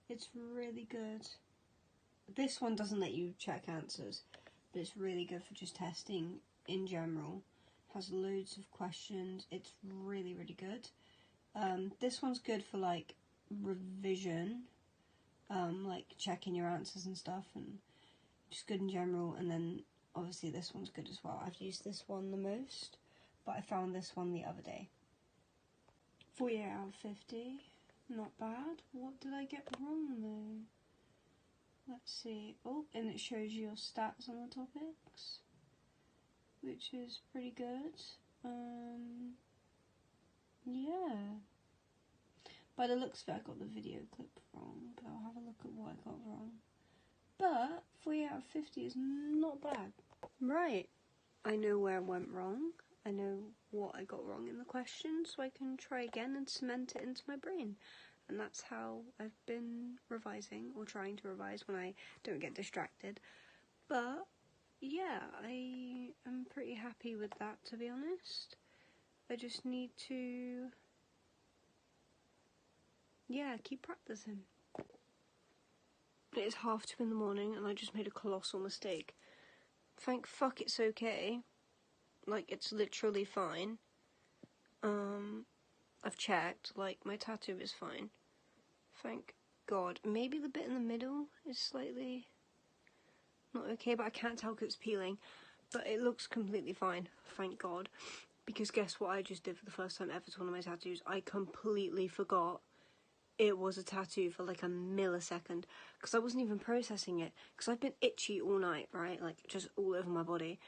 It's really good. This one doesn't let you check answers, but it's really good for just testing in general. Has loads of questions. It's really, really good. This one's good for like revision, like checking your answers and stuff, and just good in general. And then obviously this one's good as well. I've used this one the most, but I found this one the other day. 48 out of 50, not bad. What did I get wrong though? Let's see. Oh, and it shows you your stats on the topics, which is pretty good. Yeah. By the looks of it, I got the video clip wrong, but I'll have a look at what I got wrong. But 48 out of 50 is not bad. Right. I know where I went wrong. I know what I got wrong in the question, so I can try again and cement it into my brain. And that's how I've been revising, or trying to revise when I don't get distracted. But yeah, I am pretty happy with that, to be honest. I just need to, yeah, keep practicing. It is 2:30 in the morning and I just made a colossal mistake. Thank fuck it's okay. Like, it's literally fine. I've checked, like, my tattoo is fine. Thank God. Maybe the bit in the middle is slightly not okay, but I can't tell because it's peeling. But it looks completely fine, thank God. Because guess what I just did for the first time ever to one of my tattoos? I completely forgot it was a tattoo for like a millisecond. Because I wasn't even processing it. Because I've been itchy all night, right? Like, just all over my body.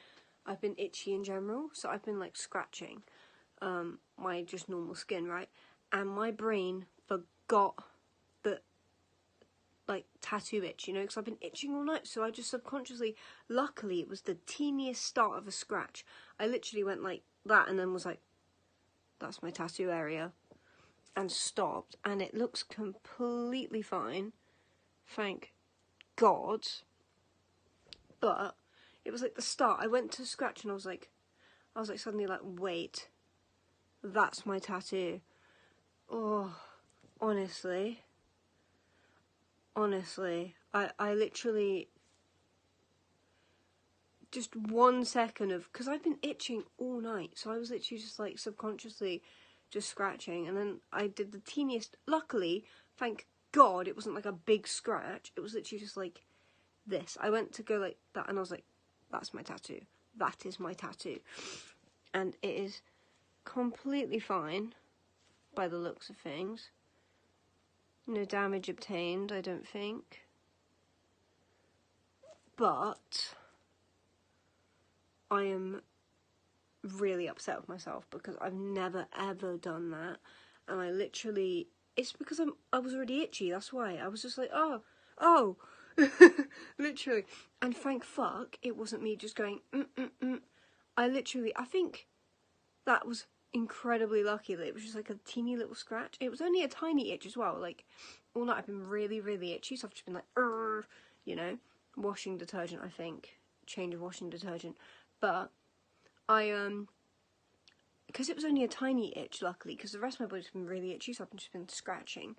I've been itchy in general, so I've been like scratching my just normal skin, right? And my brain forgot the like tattoo itch, you know, because I've been itching all night, so I just subconsciously, luckily it was the teeniest start of a scratch. I literally went like that and then was like, that's my tattoo area, and stopped, and it looks completely fine, thank God. But it was like the start. I went to scratch and I was like suddenly like, wait, that's my tattoo. Oh, honestly, I literally, just 1 second of, because I've been itching all night, so I was literally just like subconsciously just scratching, and then I did the teeniest, luckily, thank God, it wasn't like a big scratch, it was literally just like this. I went to go like that and I was like, that's my tattoo. That is my tattoo. And it is completely fine by the looks of things. No damage obtained, I don't think. But I am really upset with myself because I've never ever done that. And I literally, it's because I was already itchy, that's why. I was just like, oh. Literally. And thank fuck it wasn't me just going, I think that was incredibly lucky that it was just like a teeny little scratch. It was only a tiny itch as well. Like, all night I've been really, really itchy, so I've just been like, you know, washing detergent, I think. Change of washing detergent. But I, because it was only a tiny itch, luckily, because the rest of my body's been really itchy, so I've just been scratching.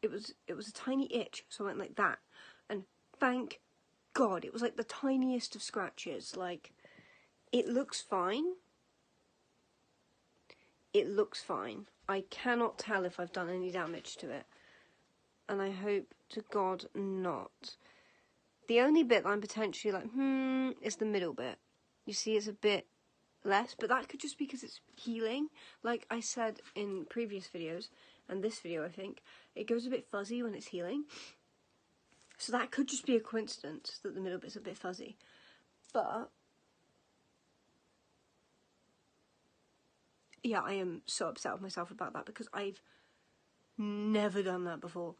It was a tiny itch, so I went like that. And thank God, it was like the tiniest of scratches. Like, it looks fine. It looks fine. I cannot tell if I've done any damage to it. And I hope to God not. The only bit that I'm potentially like, is the middle bit. You see, it's a bit less, but that could just be because it's healing. Like I said in previous videos, and this video I think, it goes a bit fuzzy when it's healing. So that could just be a coincidence that the middle bit's a bit fuzzy. But yeah, I am so upset with myself about that because I've never done that before,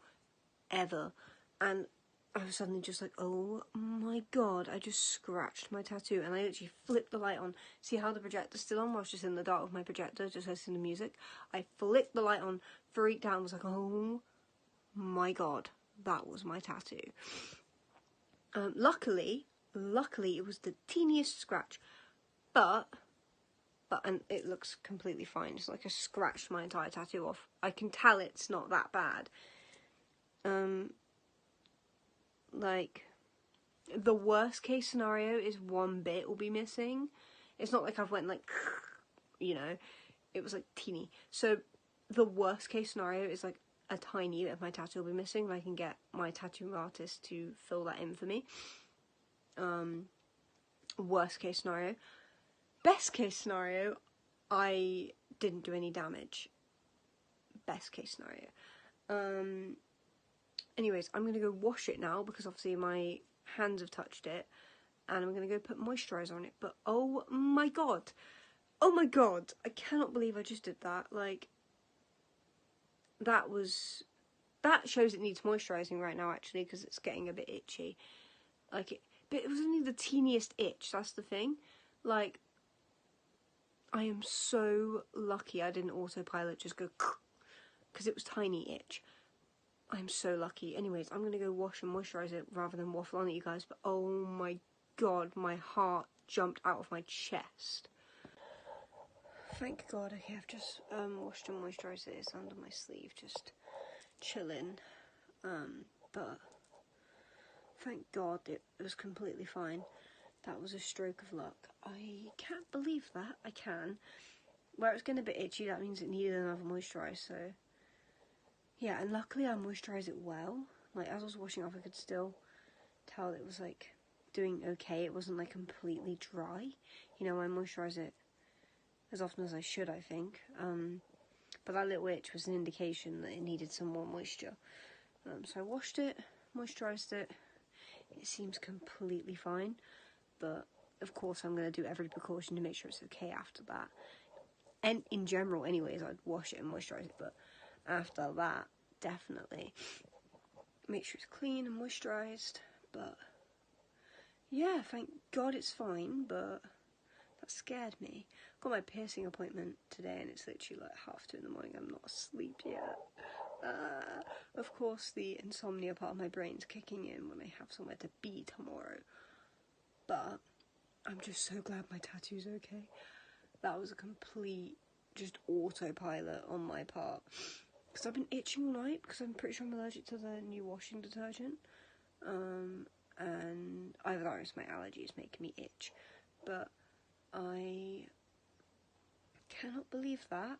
ever. And I was suddenly just like, oh my God, I just scratched my tattoo. And I literally flipped the light on. See how the projector's still on? I was just in the dark with my projector, just listening to music. I flipped the light on, freaked out, and was like, oh my God, that was my tattoo. Luckily, it was the teeniest scratch. But and it looks completely fine. It's like I scratched my entire tattoo off. I can tell it's not that bad. Like, the worst case scenario is one bit will be missing. It's not like I've went like, you know, it was like teeny. So the worst case scenario is like a tiny bit of my tattoo will be missing, and I can get my tattoo artist to fill that in for me. Worst case scenario. Best case scenario, I didn't do any damage. Best case scenario. Anyways, I'm going to go wash it now, because obviously my hands have touched it, and I'm going to go put moisturiser on it. But oh my god, I cannot believe I just did that. Like, that shows it needs moisturising right now, actually, because it's getting a bit itchy. Like, but it was only the teeniest itch, that's the thing. Like, I am so lucky I didn't autopilot just go, because it was tiny itch. I'm so lucky. Anyways, I'm going to go wash and moisturise it rather than waffle on it, you guys. But oh my god, my heart jumped out of my chest. Thank god. Okay, I've just washed and moisturised it. It's under my sleeve, just chilling. But thank god it was completely fine. That was a stroke of luck. I can't believe that. I can. Where it's getting a bit itchy, that means it needed another moisturiser, so... Yeah, and luckily I moisturised it well. Like, as I was washing off, I could still tell it was, like, doing okay. It wasn't, like, completely dry. You know, I moisturise it as often as I should, I think. But that little itch was an indication that it needed some more moisture. So I washed it, moisturised it. It seems completely fine. But, of course, I'm going to do every precaution to make sure it's okay after that. And in general, anyways, I'd wash it and moisturise it, but... after that, definitely make sure it's clean and moisturised. But yeah, thank god it's fine, but that scared me. Got my piercing appointment today, and it's literally like 2:30 in the morning. I'm not asleep yet. Of course, the insomnia part of my brain's kicking in when I have somewhere to be tomorrow. But I'm just so glad my tattoo's okay. That was a complete just autopilot on my part. Because I've been itching all night, because I'm pretty sure I'm allergic to the new washing detergent. And either that or it's my allergies making me itch. But I cannot believe that.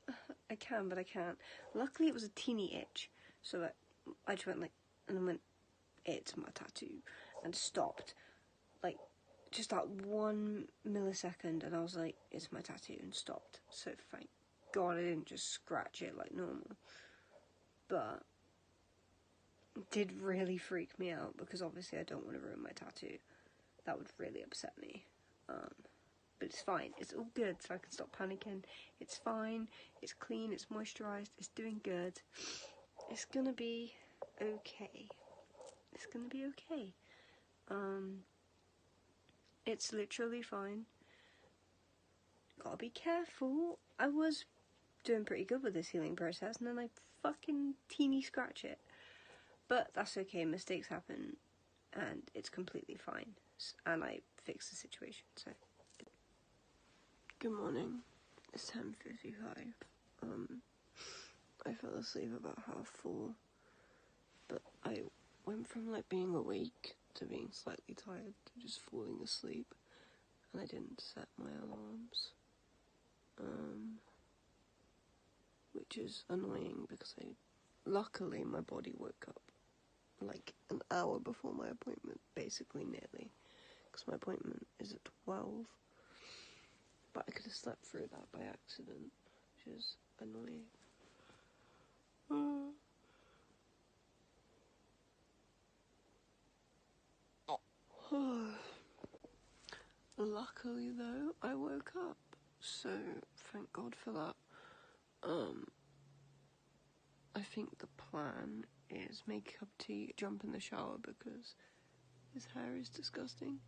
I can, but I can't. Luckily it was a teeny itch, so that I just went like, and then went, it's my tattoo, and stopped. Like, just that 1 millisecond, and I was like, it's my tattoo, and stopped. So thank god I didn't just scratch it like normal. But it did really freak me out, because obviously I don't want to ruin my tattoo. That would really upset me. But it's fine. It's all good, so I can stop panicking. It's fine. It's clean. It's moisturised. It's doing good. It's gonna be okay. It's gonna be okay. It's literally fine. Gotta be careful. I was doing pretty good with this healing process, and then I fucking teeny scratch it. But that's okay, mistakes happen, and it's completely fine, and I fixed the situation, so. Good morning, it's 10:55. I fell asleep about 4:30, but I went from like being awake to being slightly tired to just falling asleep, and I didn't set my alarms. Which is annoying, because luckily my body woke up like an hour before my appointment, basically nearly, because my appointment is at 12, but I could have slept through that by accident, which is annoying. Luckily though, I woke up, so thank god for that. I think the plan is make a cup of tea, jump in the shower, because his hair is disgusting,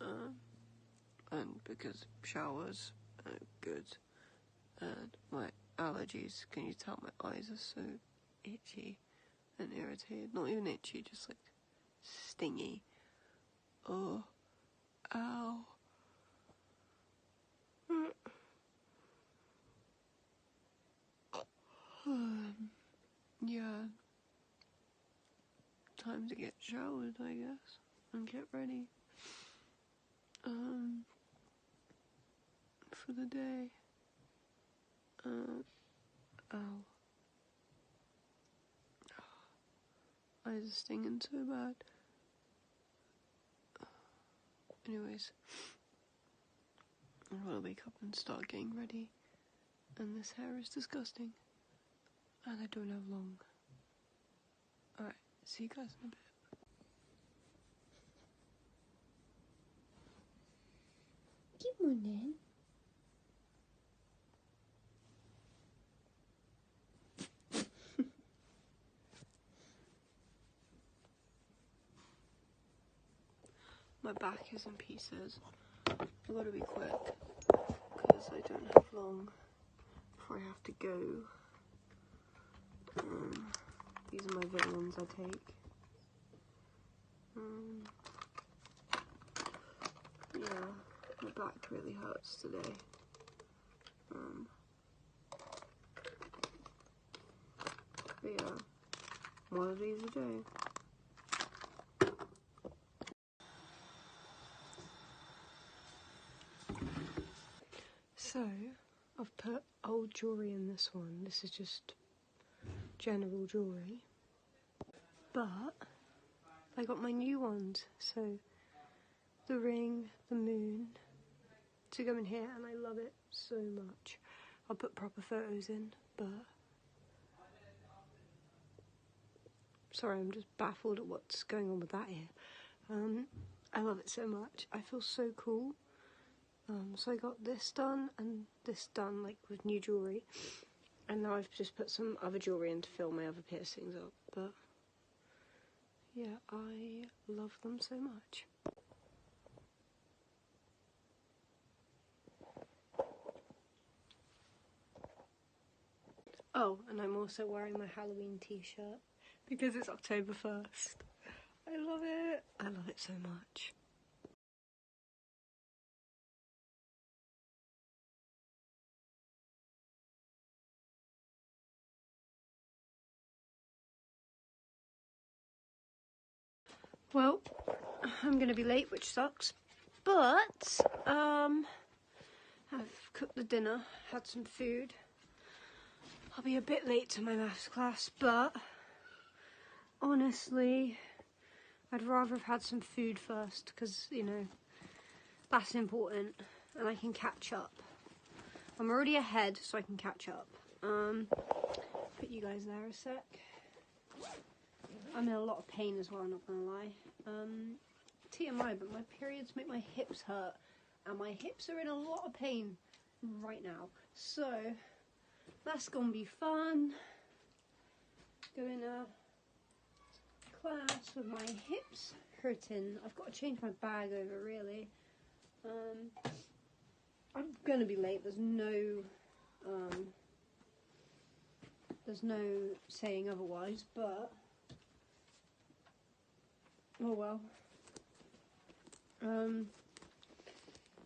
and because showers are good, and my allergies, can you tell my eyes are so itchy and irritated? Not even itchy, just like stingy. Oh, ow. Yeah. Time to get showered, I guess, and get ready. For the day. Ow. Eyes are stinging so bad. Anyways, I'm gonna wake up and start getting ready. And this hair is disgusting. And I don't have long. Alright, see you guys in a bit. Good morning. My back is in pieces. I've got to be quick because I don't have long before I have to go. These are my vitamins I take. Yeah, my back really hurts today. But yeah, one of these a day. So, I've put old jewellery in this one. This is just general jewellery. But I got my new ones. So, the ring, the moon, to go in here, and I love it so much. I'll put proper photos in, but... Sorry, I'm just baffled at what's going on with that here. I love it so much. I feel so cool. So I got this done and this done, like with new jewellery, and now I've just put some other jewellery in to fill my other piercings up, but yeah, I love them so much. Oh, and I'm also wearing my Halloween t-shirt because it's October 1st. I love it. I love it so much. Well, I'm gonna be late, which sucks, but I've cooked the dinner, had some food. I'll be a bit late to my maths class, but honestly, I'd rather have had some food first, because, you know, that's important, and I can catch up. I'm already ahead, so I can catch up. Put you guys there a sec. I'm in a lot of pain as well, I'm not gonna lie. TMI, but my periods make my hips hurt, and my hips are in a lot of pain right now. So, that's gonna be fun. Going to class with my hips hurting. I've got to change my bag over, really. I'm gonna be late. There's no saying otherwise, but oh well.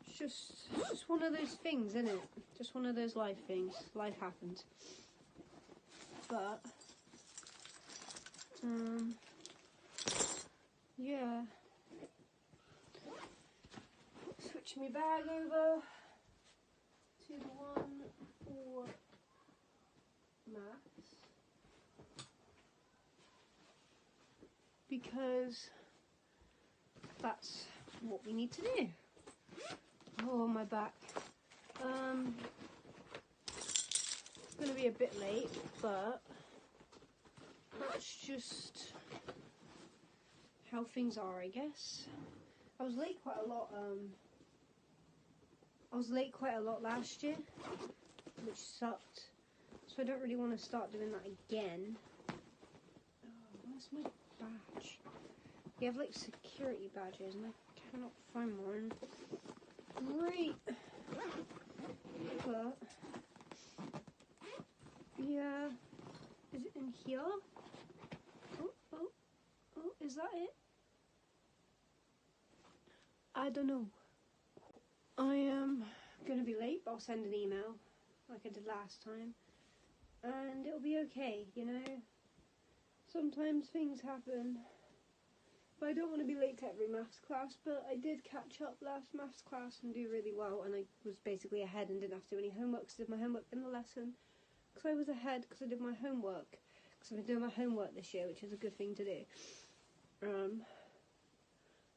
It's just one of those things, isn't it? Just one of those life things. Life happens. But yeah. Switch my bag over to the one for maths, because that's what we need to do. Oh, my back. It's going to be a bit late, but that's just how things are, I guess. I was late quite a lot last year, which sucked. So I don't really want to start doing that again. Oh, where's my badge? We have like security badges and I cannot find one. Great. But yeah. Is it in here? Oh, is that it? I don't know. I am gonna be late, but I'll send an email like I did last time. and it'll be okay, you know. Sometimes things happen. But I don't want to be late to every maths class, but I did catch up last maths class and do really well, and I was basically ahead and didn't have to do any homework because I did my homework in the lesson. Because I was ahead because I did my homework. Because I've been doing my homework this year, which is a good thing to do.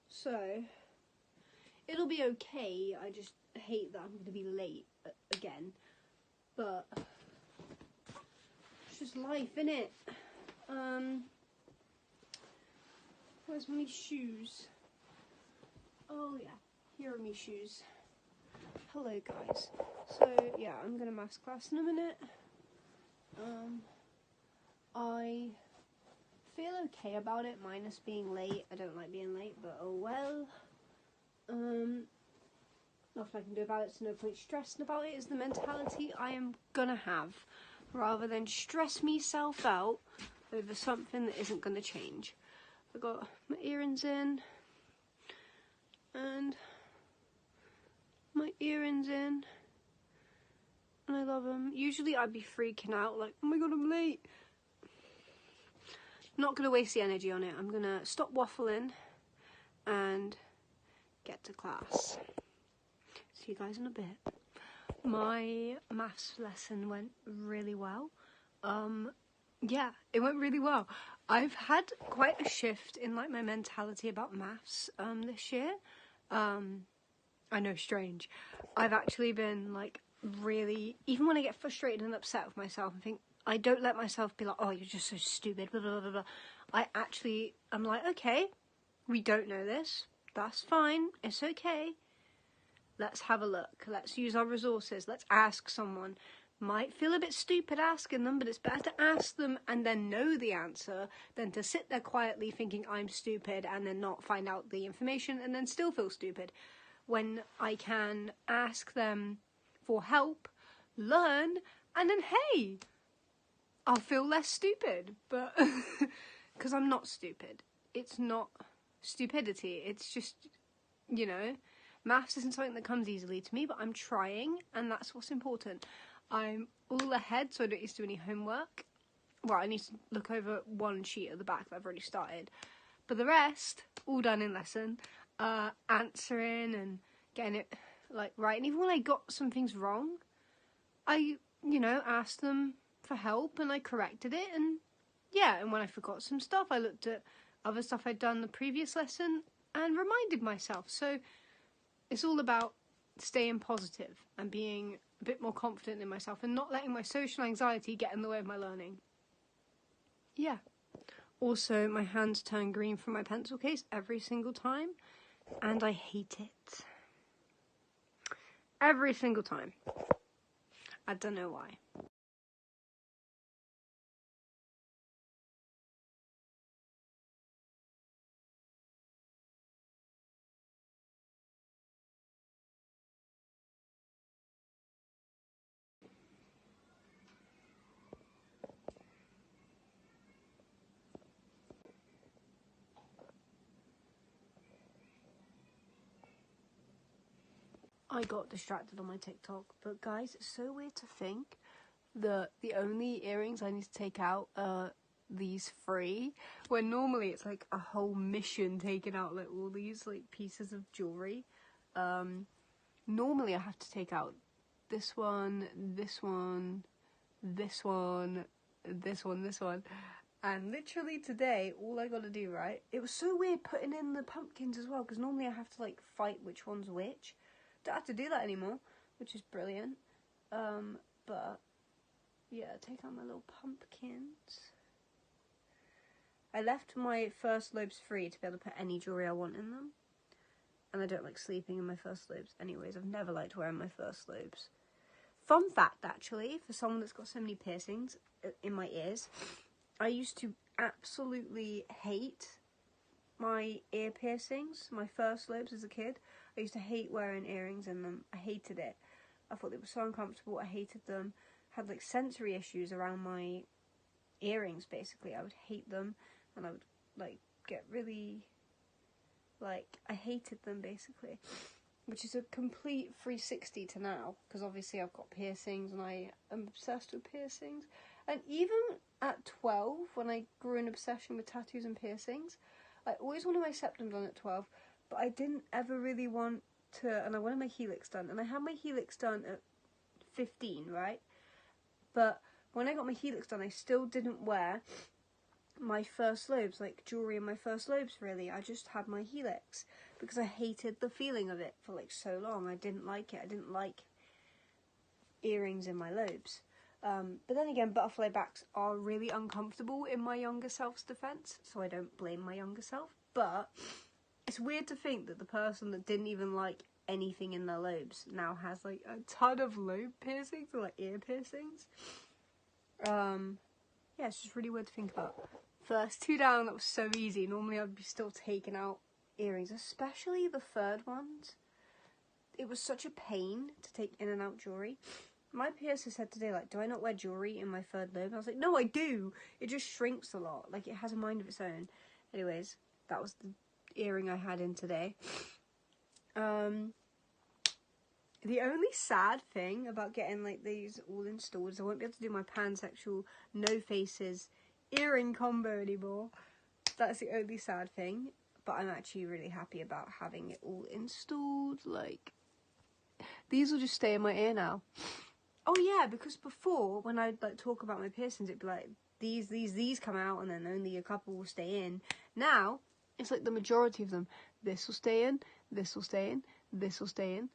So, it'll be okay. I just hate that I'm going to be late again. But, it's just life, innit? Where's my shoes? Oh yeah, here are my shoes. Hello guys. So yeah, I'm gonna maths class in a minute. I feel okay about it, minus being late. I don't like being late, but oh well. Nothing I can do about it, so no point stressing about it, is the mentality I am gonna have, rather than stress myself out over something that isn't gonna change. I got my earrings in, and my earrings in, and I love them. Usually I'd be freaking out like, oh my god, I'm late. I'm not going to waste the energy on it. I'm going to stop waffling and get to class. See you guys in a bit. My maths lesson went really well. Yeah, it went really well. I've had quite a shift in like my mentality about maths this year. I know, strange. I've actually been like really, even when I get frustrated and upset with myself and think, I don't let myself be like, oh, you're just so stupid, blah, blah, blah, blah. I'm like, okay, we don't know this. That's fine. It's okay. Let's have a look. Let's use our resources. Let's ask someone. Might feel a bit stupid asking them, but it's better to ask them and then know the answer than to sit there quietly thinking I'm stupid and then not find out the information and then still feel stupid. When I can ask them for help, learn, and then hey, I'll feel less stupid. But because I'm not stupid. It's not stupidity. It's just, you know, maths isn't something that comes easily to me, but I'm trying, and that's what's important. I'm all ahead, so I don't need to do any homework. Well, I need to look over one sheet at the back that I've already started. But the rest, all done in lesson. Answering and getting it like right. And even when I got some things wrong, I, you know, asked them for help and I corrected it. And yeah, and when I forgot some stuff, I looked at other stuff I'd done the previous lesson and reminded myself. So it's all about staying positive and being a bit more confident in myself and not letting my social anxiety get in the way of my learning. Yeah. Also, my hands turn green from my pencil case every single time, and I hate it. Every single time. I don't know why. I got distracted on my TikTok, but guys, it's so weird to think that the only earrings I need to take out are these 3, when normally it's like a whole mission taking out like all these like pieces of jewellery. Normally I have to take out this one, this one, this one, this one, this one. And literally today, all I gotta do, right? It was so weird putting in the pumpkins as well, because normally I have to like fight which one's which. Don't have to do that anymore, which is brilliant. But yeah, take out my little pumpkins. I left my first lobes free to be able to put any jewellery I want in them. And I don't like sleeping in my first lobes anyways. I've never liked wearing my first lobes. Fun fact, actually, for someone that's got so many piercings in my ears, I used to absolutely hate my ear piercings, my first lobes as a kid. I used to hate wearing earrings in them. I hated it. I thought they were so uncomfortable. I hated them. Had like sensory issues around my earrings, basically. I would hate them, and I would like get really, like, I hated them basically, which is a complete 360 to now, because obviously I've got piercings and I am obsessed with piercings. And even at 12, when I grew an obsession with tattoos and piercings, I always wanted my septum done at 12, but I didn't ever really want to, and I wanted my helix done, and I had my helix done at 15, right? But when I got my helix done, I still didn't wear my first lobes, like jewellery in my first lobes, really. I just had my helix because I hated the feeling of it for like so long. I didn't like it. I didn't like earrings in my lobes. But then again, butterfly backs are really uncomfortable in my younger self's defence, so I don't blame my younger self. But it's weird to think that the person that didn't even like anything in their lobes now has like a ton of lobe piercings or like ear piercings. Yeah, it's just really weird to think about. First 2 down, that was so easy. Normally I'd be still taking out earrings, especially the third ones. It was such a pain to take in and out jewellery. My piercer said today, like, do I not wear jewellery in my third lobe? And I was like, no, I do. It just shrinks a lot. Like, it has a mind of its own. Anyways, that was the earring I had in today. The only sad thing about getting like these all installed is I won't be able to do my pansexual no faces earring combo anymore. That's the only sad thing, but I'm actually really happy about having it all installed. Like, these will just stay in my ear now. Oh yeah, because before when I'd like talk about my piercings, it'd be like these come out and then only a couple will stay in. Now it's like the majority of them. This will stay in, this will stay in, this will stay in,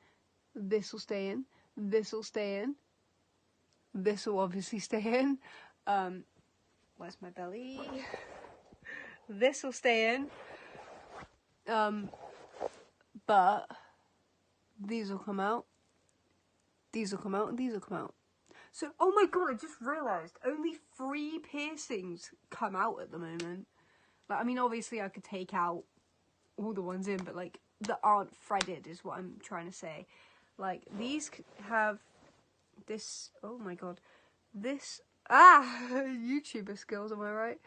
this will stay in, this will stay in, this will obviously stay in. Where's my belly? This will stay in. But these will come out. These will come out and these will come out. So, oh my god, I just realised only 3 piercings come out at the moment. Like, I mean, obviously I could take out all the ones in, but like, that aren't threaded is what I'm trying to say. Like, these have this, oh my god, this, YouTuber skills, am I right?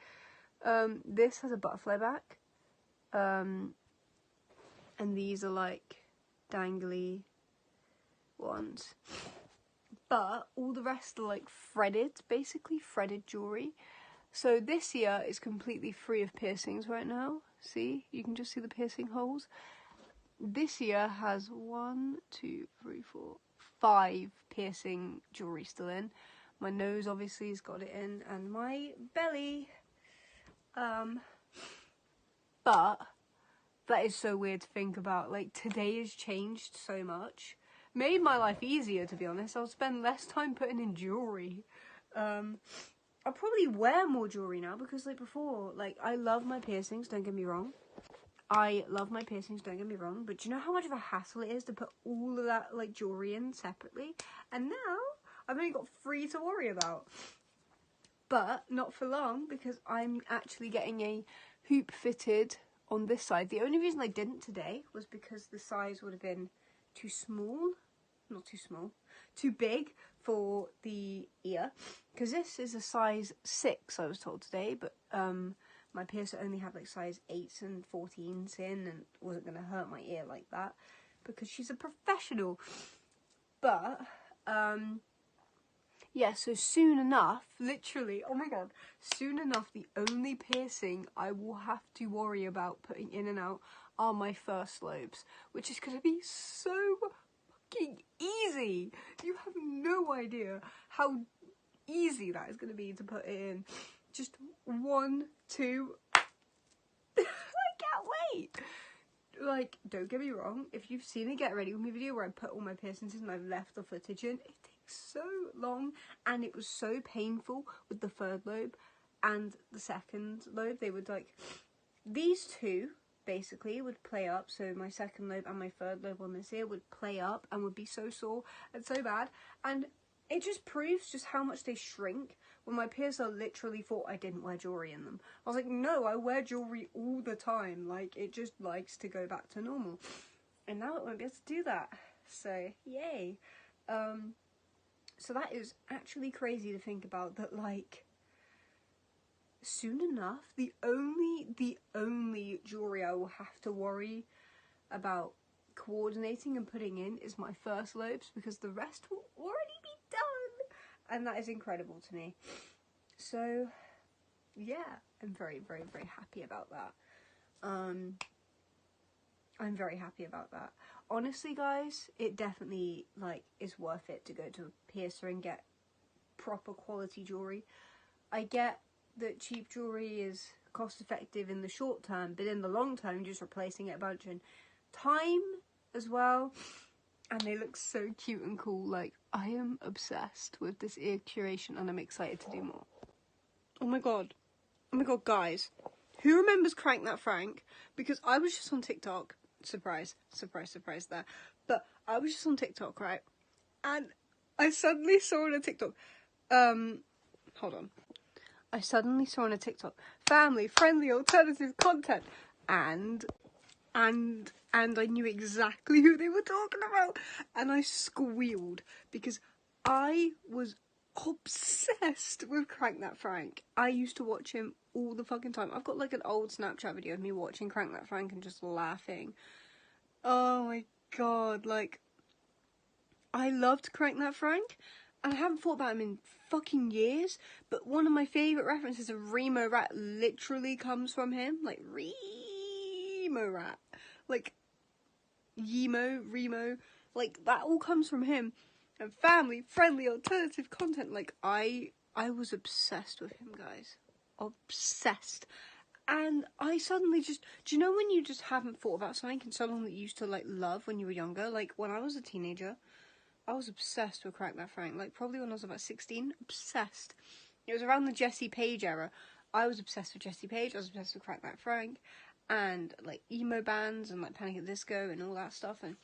This has a butterfly back. And these are like dangly ones. But all the rest are like threaded, basically threaded jewellery. So this ear is completely free of piercings right now. See, you can just see the piercing holes. This ear has 1, 2, 3, 4, 5 piercing jewellery still in. My nose obviously has got it in, and my belly. But that is so weird to think about. Like, today has changed so much. Made my life easier, to be honest. I'll spend less time putting in jewellery. I'll probably wear more jewellery now because, like, before, like, I love my piercings, don't get me wrong. I love my piercings, don't get me wrong. But do you know how much of a hassle it is to put all of that, like, jewellery in separately? And now I've only got 3 to worry about. But not for long, because I'm actually getting a hoop fitted on this side. The only reason I didn't today was because the size would have been too small. Not too small. Too big for the ear. Because this is a size 6, I was told today. But my piercer only had like size 8s and 14s in. And wasn't going to hurt my ear like that. Because she's a professional. But yeah, so soon enough, literally, oh my god, soon enough, the only piercing I will have to worry about putting in and out are my first lobes, which is going to be so fucking easy. You have no idea how easy that is going to be to put it in. Just 1, 2, I can't wait. Like, don't get me wrong, if you've seen a Get Ready With Me video where I put all my piercings in and I've left the footage in, it takes so long, and it was so painful with the third lobe and the second lobe. They would like, these two basically would play up, so my second lobe and my third lobe on this ear would play up and would be so sore and so bad, and it just proves just how much they shrink. When my piercer literally thought I didn't wear jewellery in them. I was like, no, I wear jewellery all the time. Like, it just likes to go back to normal. And now it won't be able to do that. So, yay. So that is actually crazy to think about, that like, soon enough, the only jewellery I will have to worry about coordinating and putting in is my first lobes, because the rest will already be done. And that is incredible to me. So yeah, I'm very, very, very happy about that. I'm very happy about that. Honestly, guys, it definitely, like, is worth it to go to a piercer and get proper quality jewellery. I get that cheap jewellery is cost effective in the short term, but in the long term, just replacing it a bunch in time as well. And they look so cute and cool. Like, I am obsessed with this ear curation and I'm excited to do more. Oh my god, guys. Who remembers Crank That Frank? Because I was just on TikTok. Surprise, surprise, surprise there. But I was just on TikTok, right? And I suddenly saw on a TikTok, hold on. I suddenly saw on a TikTok, family-friendly alternative content. And I knew exactly who they were talking about. And I squealed because I was obsessed with Crank That Frank. I used to watch him all the fucking time. I've got like an old Snapchat video of me watching Crank That Frank and just laughing. Oh my god, like, I loved Crank That Frank, and I haven't thought about him in fucking years, but one of my favourite references of Remo Rat literally comes from him. Like, Remo Rat. Like, Yemo, Remo, like, that all comes from him. And family-friendly alternative content. Like, I was obsessed with him, guys. Obsessed. And I suddenly just... Do you know when you just haven't thought about something and something that you used to, like, love when you were younger? Like, when I was a teenager, I was obsessed with Crank That Frank. Like, probably when I was about 16. Obsessed. It was around the Jesse Page era. I was obsessed with Jesse Page. I was obsessed with Crank That Frank. And, like, emo bands and, like, Panic at the Disco and all that stuff. And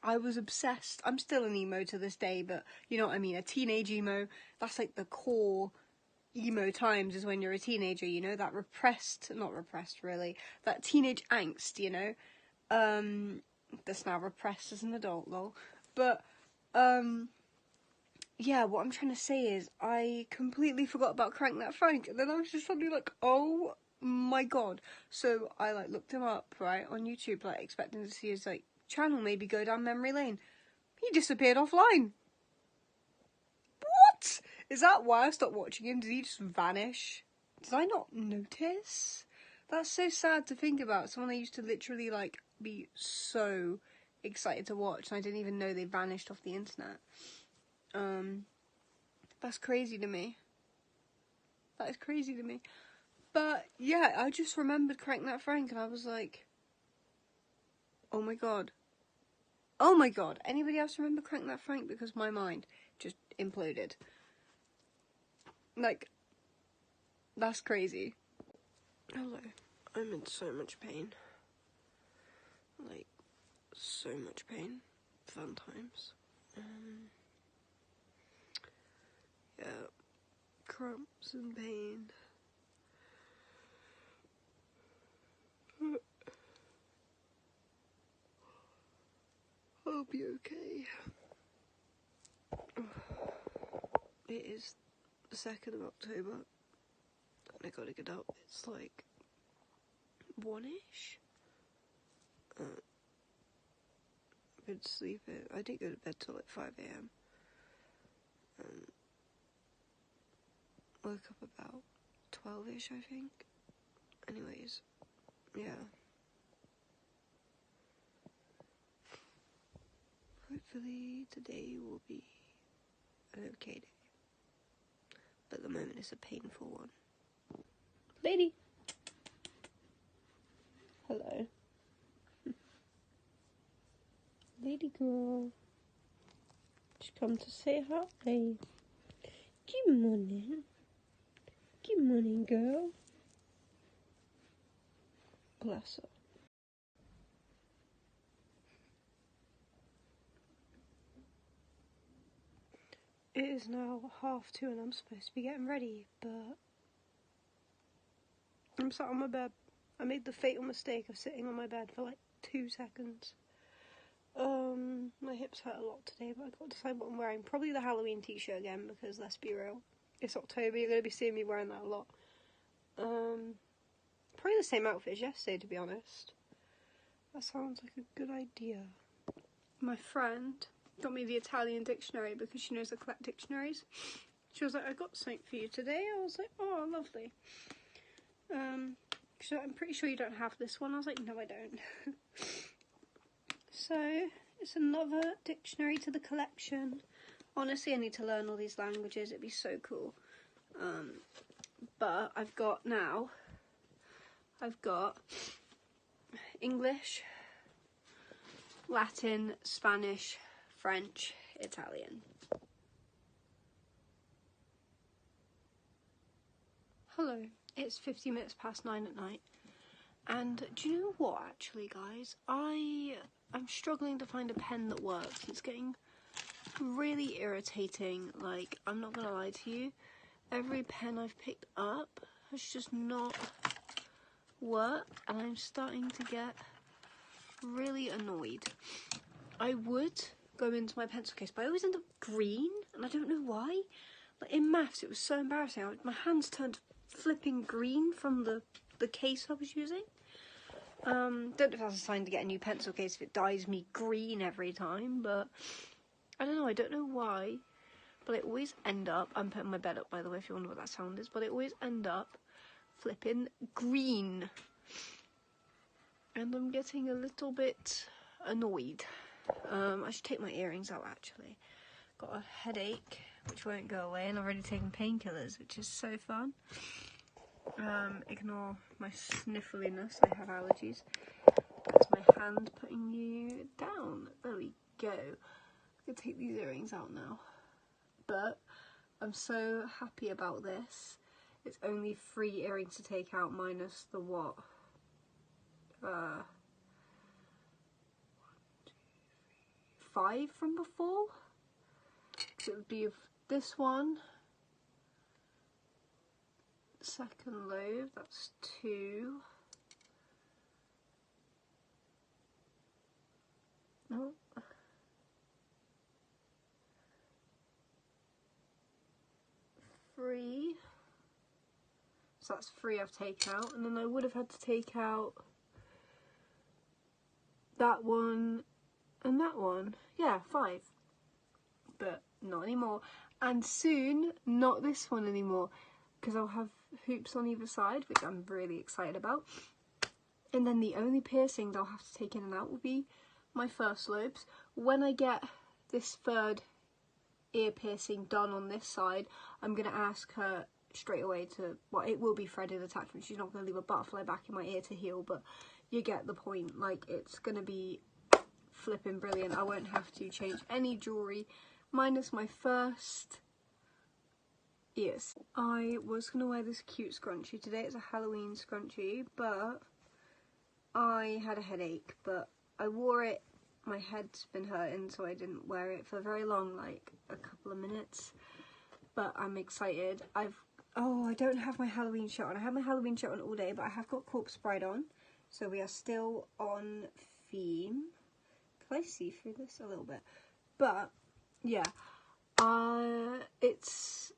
I was obsessed. I'm still an emo to this day, but you know what I mean? A teenage emo, that's like the core emo times is when you're a teenager, you know? That not repressed really, that teenage angst, you know? That's now repressed as an adult, lol. But, yeah, what I'm trying to say is I completely forgot about Crank That Frank, and then I was just suddenly like, oh my god. So I, like, looked him up, right, on YouTube, like, expecting to see his, like, channel maybe go down memory lane. He disappeared offline. What? Is that why I stopped watching him? Did he just vanish? Did I not notice? That's so sad to think about. Someone I used to literally, like, be so excited to watch, and I didn't even know they vanished off the internet. That's crazy to me. That is crazy to me. But, yeah, I just remembered Crank That Frank, and I was like, oh my god. Oh my god. Anybody else remember Crank That Frank? Because my mind just imploded. Like, that's crazy. Hello. I'm in so much pain. Like, so much pain. Fun times. Yeah. Cramps and pain. I'll be okay. It is the 2nd of October, and I gotta get up. It's like 1ish. I've been sleeping. I didn't go to bed till like 5 AM. Woke up about 12ish, I think. Anyways, yeah. Hopefully today will be an okay day. But at the moment it's a painful one. Lady! Hello. Lady girl. Just come to say hi. Good morning. Good morning, girl. Bless her. It is now 2:30 and I'm supposed to be getting ready, but I'm sat on my bed. I made the fatal mistake of sitting on my bed for like 2 seconds. My hips hurt a lot today, but I've got to decide what I'm wearing. Probably the Halloween t-shirt again, because let's be real, it's October, you're going to be seeing me wearing that a lot. Probably the same outfit as yesterday, to be honest. That sounds like a good idea. My friend got me the Italian dictionary because she knows I collect dictionaries. She was like, I got something for you today. I was like, oh, lovely. So I'm pretty sure you don't have this one. I was like, no, I don't. So it's another dictionary to the collection. Honestly, I need to learn all these languages. It'd be so cool. But I've got English, Latin, Spanish, French, Italian. Hello, it's 50 minutes past 9 at night. And do you know what, actually, guys? I'm struggling to find a pen that works. It's getting really irritating. Like, I'm not gonna lie to you. Every pen I've picked up has just not worked, and I'm starting to get really annoyed. I would go into my pencil case, but I always end up green, and I don't know why. Like, in maths, it was so embarrassing. My hands turned flipping green from the case I was using. Don't know if that's a sign to get a new pencil case if it dyes me green every time, but I don't know, I don't know why, but it always end up, I'm putting my bed up by the way if you wonder what that sound is, but it always end up flipping green, and I'm getting a little bit annoyed. I should take my earrings out actually. Got a headache which won't go away, and I've already taken painkillers, which is so fun. Ignore my sniffliness, I have allergies. That's my hand putting you down. There we go. I'm gonna take these earrings out now. But I'm so happy about this. It's only 3 earrings to take out minus the what? 1, 2, 3, 5 from before? So it would be this one. Second lobe, that's 2. Oh. 3. So that's 3 I've taken out, and then I would have had to take out that one and that one. Yeah, 5. But not anymore. And soon, not this one anymore, because I'll have hoops on either side, which I'm really excited about. And then the only piercings I'll have to take in and out will be my first lobes. When I get this 3rd ear piercing done on this side, I'm going to ask her straight away to, well, it will be threaded attachment. She's not going to leave a butterfly back in my ear to heal, but you get the point. Like, it's going to be flipping brilliant. I won't have to change any jewellery minus my first ears. I was going to wear this cute scrunchie today. It's a Halloween scrunchie, but I had a headache, but I wore it. My head's been hurting, so I didn't wear it for very long, like a couple of minutes. But I'm excited. I don't have my Halloween shirt on. I have my Halloween shirt on all day, but I have got Corpse Bride on, so we are still on theme. Can I see through this a little bit? But yeah, it's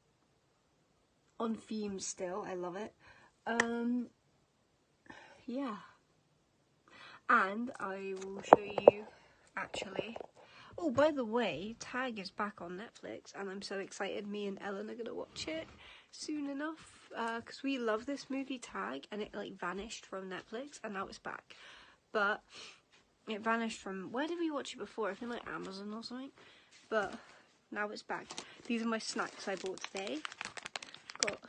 on theme still. I love it. Yeah, and I will show you actually. Oh, by the way, Tag is back on Netflix, and I'm so excited. Me and Ellen are gonna watch it soon enough, because we love this movie Tag, and it like vanished from Netflix, and now it's back. But it vanished from, where did we watch it before? I think like Amazon or something. But now it's back. These are my snacks I bought today. Got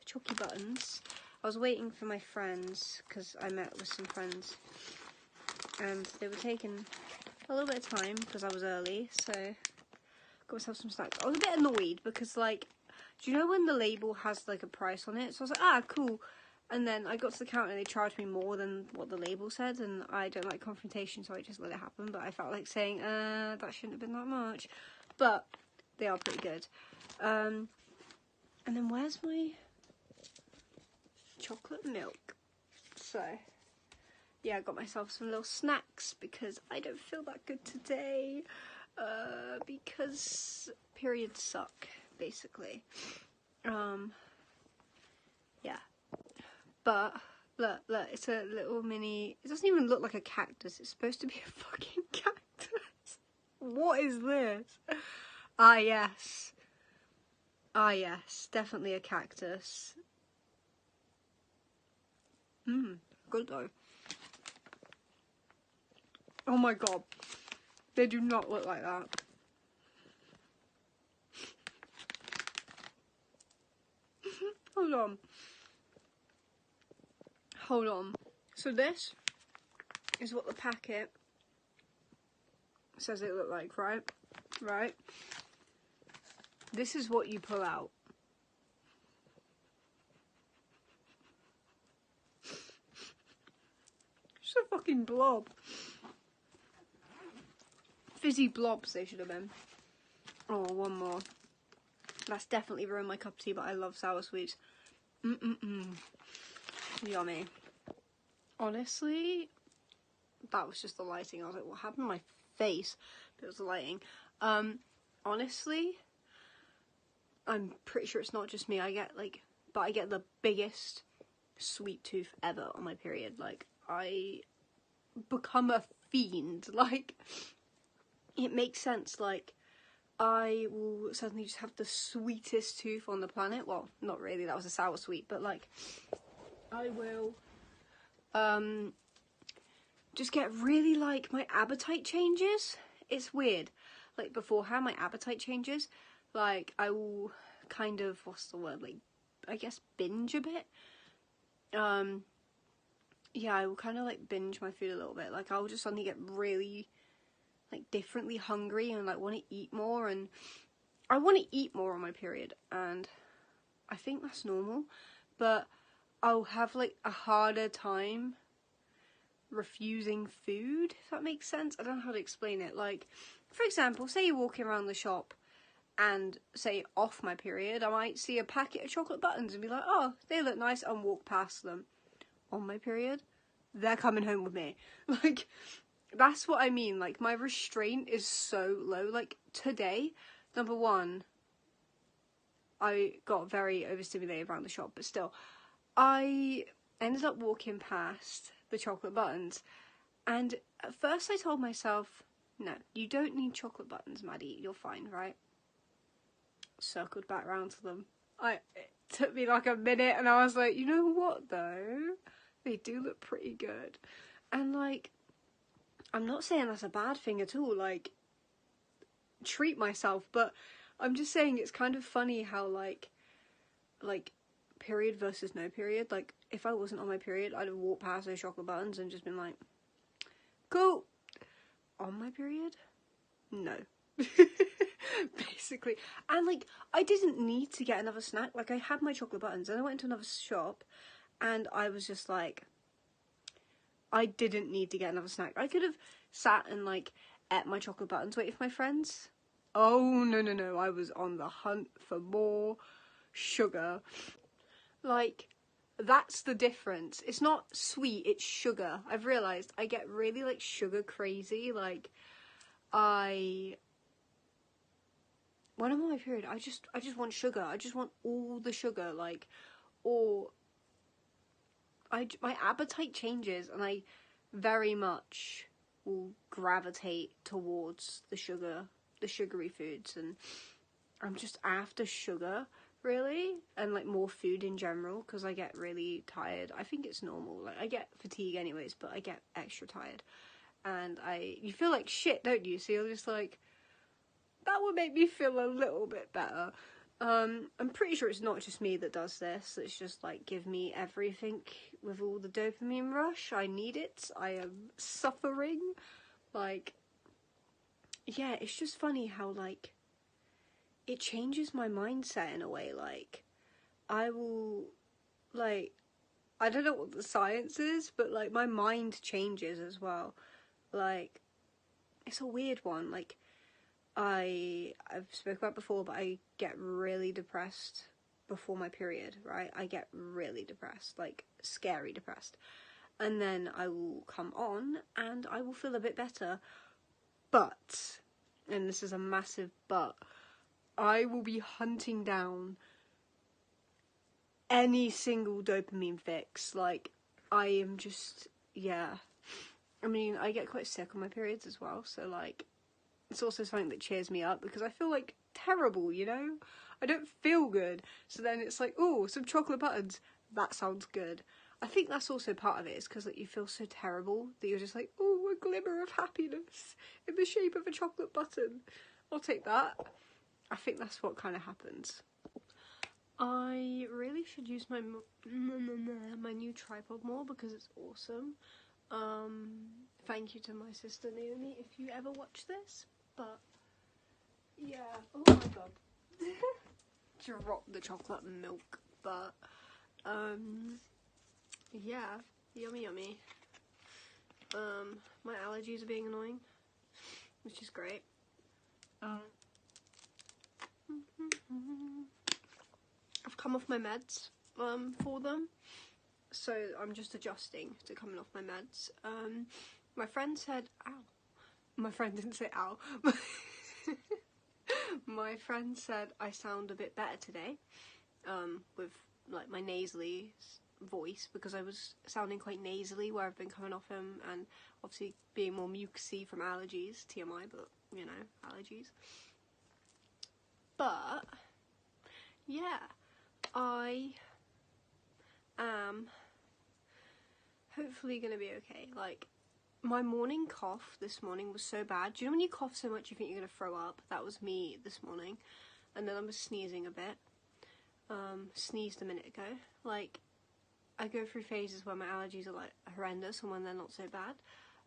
chalky buttons. I was waiting for my friends, because I met with some friends, and they were taking a little bit of time because I was early, so got myself some snacks. I was a bit annoyed because, like, do you know when the label has like a price on it? So I was like, ah, cool. And then I got to the counter and they charged me more than what the label said, and I don't like confrontation, so I just let it happen. But I felt like saying, that shouldn't have been that much. But they are pretty good. And then where's my chocolate milk? So yeah, I got myself some little snacks because I don't feel that good today, because periods suck, basically. Yeah, but look, it's a little mini, it doesn't even look like a cactus, it's supposed to be a fucking cactus. What is this? Ah, yes, Ah, yes, definitely a cactus. Good though. Oh my god, they do not look like that. Hold on. Hold on. So this is what the packet says it look like, right? Right? This is what you pull out. Just a fucking blob. Fizzy blobs they should have been. Oh, one more. That's definitely ruined my cup of tea, but I love sour sweets. Yummy. Honestly, that was just the lighting. I was like, what happened to my face? But it was the lighting. Honestly, I'm pretty sure it's not just me. I get the biggest sweet tooth ever on my period. Like, I become a fiend. Like, it makes sense. Like, I will suddenly just have the sweetest tooth on the planet. Well, not really, that was a sour sweet, but like, I will, just get really, like, my appetite changes. It's weird. Like, beforehand, my appetite changes. Like, I will kind of, what's the word, like, I guess binge a bit. Yeah, I will kind of, like, binge my food a little bit. Like, I will just suddenly get really, like, differently hungry and, like, want to eat more. And I want to eat more on my period, and I think that's normal. But I'll have, like, a harder time refusing food, if that makes sense. I don't know how to explain it. Like, for example, say you're walking around the shop and, say, off my period, I might see a packet of chocolate buttons and be like, oh, they look nice, and walk past them. On my period, they're coming home with me. Like, that's what I mean. Like, my restraint is so low. Like, today, number one, I got very overstimulated around the shop, but still, I ended up walking past the chocolate buttons, and at first I told myself, no, you don't need chocolate buttons, Maddie, you're fine, right? Circled back round to them. It took me like a minute, and I was like, you know what though? They do look pretty good. And like, I'm not saying that's a bad thing at all, like, treat myself, but I'm just saying it's kind of funny how like period versus no period. Like, if I wasn't on my period, I'd have walked past those chocolate buttons and just been like, cool. On my period? No. Basically. And like, I didn't need to get another snack. Like, I had my chocolate buttons and I went to another shop and I was just like, I didn't need to get another snack. I could have sat and like ate my chocolate buttons waiting for my friends. Oh, no. I was on the hunt for more sugar. Like, that's the difference. It's not sweet, it's sugar. I've realised I get really, like, sugar crazy. Like, when I'm on my period, I just want sugar. I just want all the sugar, like, or my appetite changes and I very much will gravitate towards the sugary foods, and I'm just after sugar, really, and like more food in general, because I get really tired. I think it's normal. Like, I get fatigue anyways, but I get extra tired, and you feel like shit, don't you? So you're just like, that would make me feel a little bit better. I'm pretty sure it's not just me that does this. It's just like, give me everything with all the dopamine rush. I need it. I am suffering. Like, yeah, it's just funny how like it changes my mindset in a way. Like, I will, like, I don't know what the science is, but like my mind changes as well. Like, it's a weird one. Like, I've spoken about before, but I get really depressed before my period, right? I get really depressed, like scary depressed. And then I will come on and I will feel a bit better. But, and this is a massive but, I will be hunting down any single dopamine fix. Like, I am just, yeah. I mean, I get quite sick on my periods as well, so like, it's also something that cheers me up because I feel like terrible, you know? I don't feel good. So then it's like, oh, some chocolate buttons. That sounds good. I think that's also part of it, is because like, you feel so terrible that you're just like, oh, a glimmer of happiness in the shape of a chocolate button. I'll take that. I think that's what kind of happens. I really should use my new tripod more because it's awesome. Thank you to my sister Naomi if you ever watch this. But yeah, oh my god, drop the chocolate milk. But yeah, yummy. My allergies are being annoying, which is great. I've come off my meds for them, so I'm just adjusting to coming off my meds. My friend said, ow. My friend didn't say ow. My friend said I sound a bit better today, with like my nasally voice, because I was sounding quite nasally where I've been coming off him, and obviously being more mucusy from allergies, TMI, but you know, allergies. But yeah, I am hopefully gonna be okay. Like, my morning cough this morning was so bad. Do you know when you cough so much you think you're gonna throw up? That was me this morning. And then I was sneezing a bit. Sneezed a minute ago. Like, I go through phases where my allergies are like horrendous and when they're not so bad.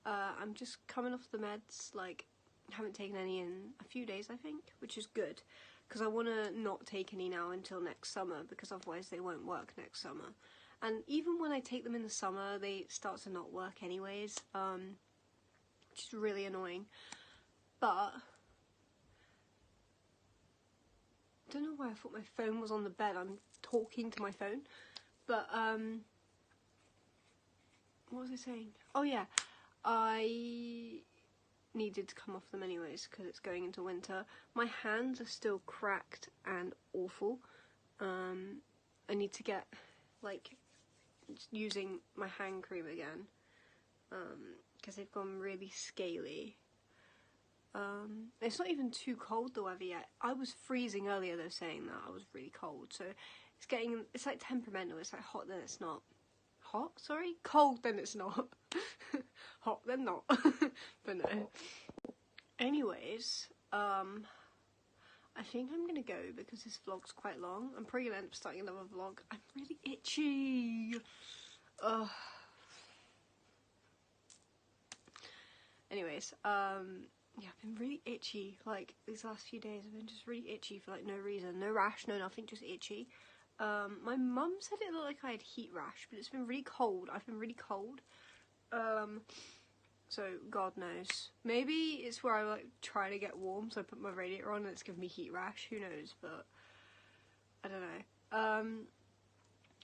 I'm just coming off the meds, like, haven't taken any in a few days, I think, which is good. Because I want to not take any now until next summer, because otherwise they won't work next summer. And even when I take them in the summer, they start to not work anyways, which is really annoying. But I don't know why I thought my phone was on the bed. I'm talking to my phone. But, what was I saying? Oh yeah, I needed to come off them anyways because it's going into winter. My hands are still cracked and awful. I need to get, like, using my hand cream again, because they've gone really scaly. It's not even too cold the weather yet. I was freezing earlier though, saying that I was really cold, so it's like temperamental. It's like hot then it's not. Hot? Sorry? Cold then it's not. Hot then not. But no. Anyways, I think I'm gonna go because this vlog's quite long. I'm probably gonna end up starting another vlog. I'm really itchy. Ugh. Anyways, yeah, I've been really itchy, like, these last few days. I've been just really itchy for, like, no reason. No rash, no nothing, just itchy. My mum said it looked like I had heat rash, but it's been really cold. I've been really cold. So, God knows. Maybe it's where I, like, try to get warm, so I put my radiator on and it's giving me heat rash. Who knows, but I don't know.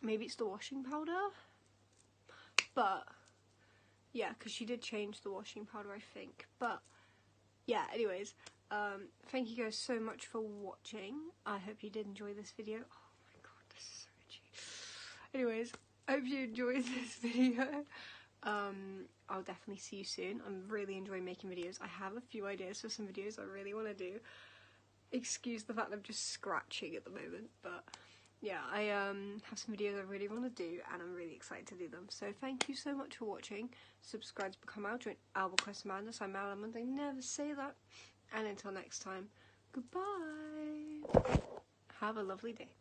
Maybe it's the washing powder? But yeah, because she did change the washing powder, I think. But yeah, anyways, thank you guys so much for watching. I hope you did enjoy this video. Oh my god, this is so itchy. Anyways, I hope you enjoyed this video. I'll definitely see you soon. I'm really enjoying making videos. I have a few ideas for some videos I really want to do. Excuse the fact I'm just scratching at the moment, but yeah, I have some videos I really want to do and I'm really excited to do them. So thank you so much for watching. Subscribe to become our joint Albuquerque Madness. I'm Madalada Munden. They never say that. And until next time, goodbye. Have a lovely day.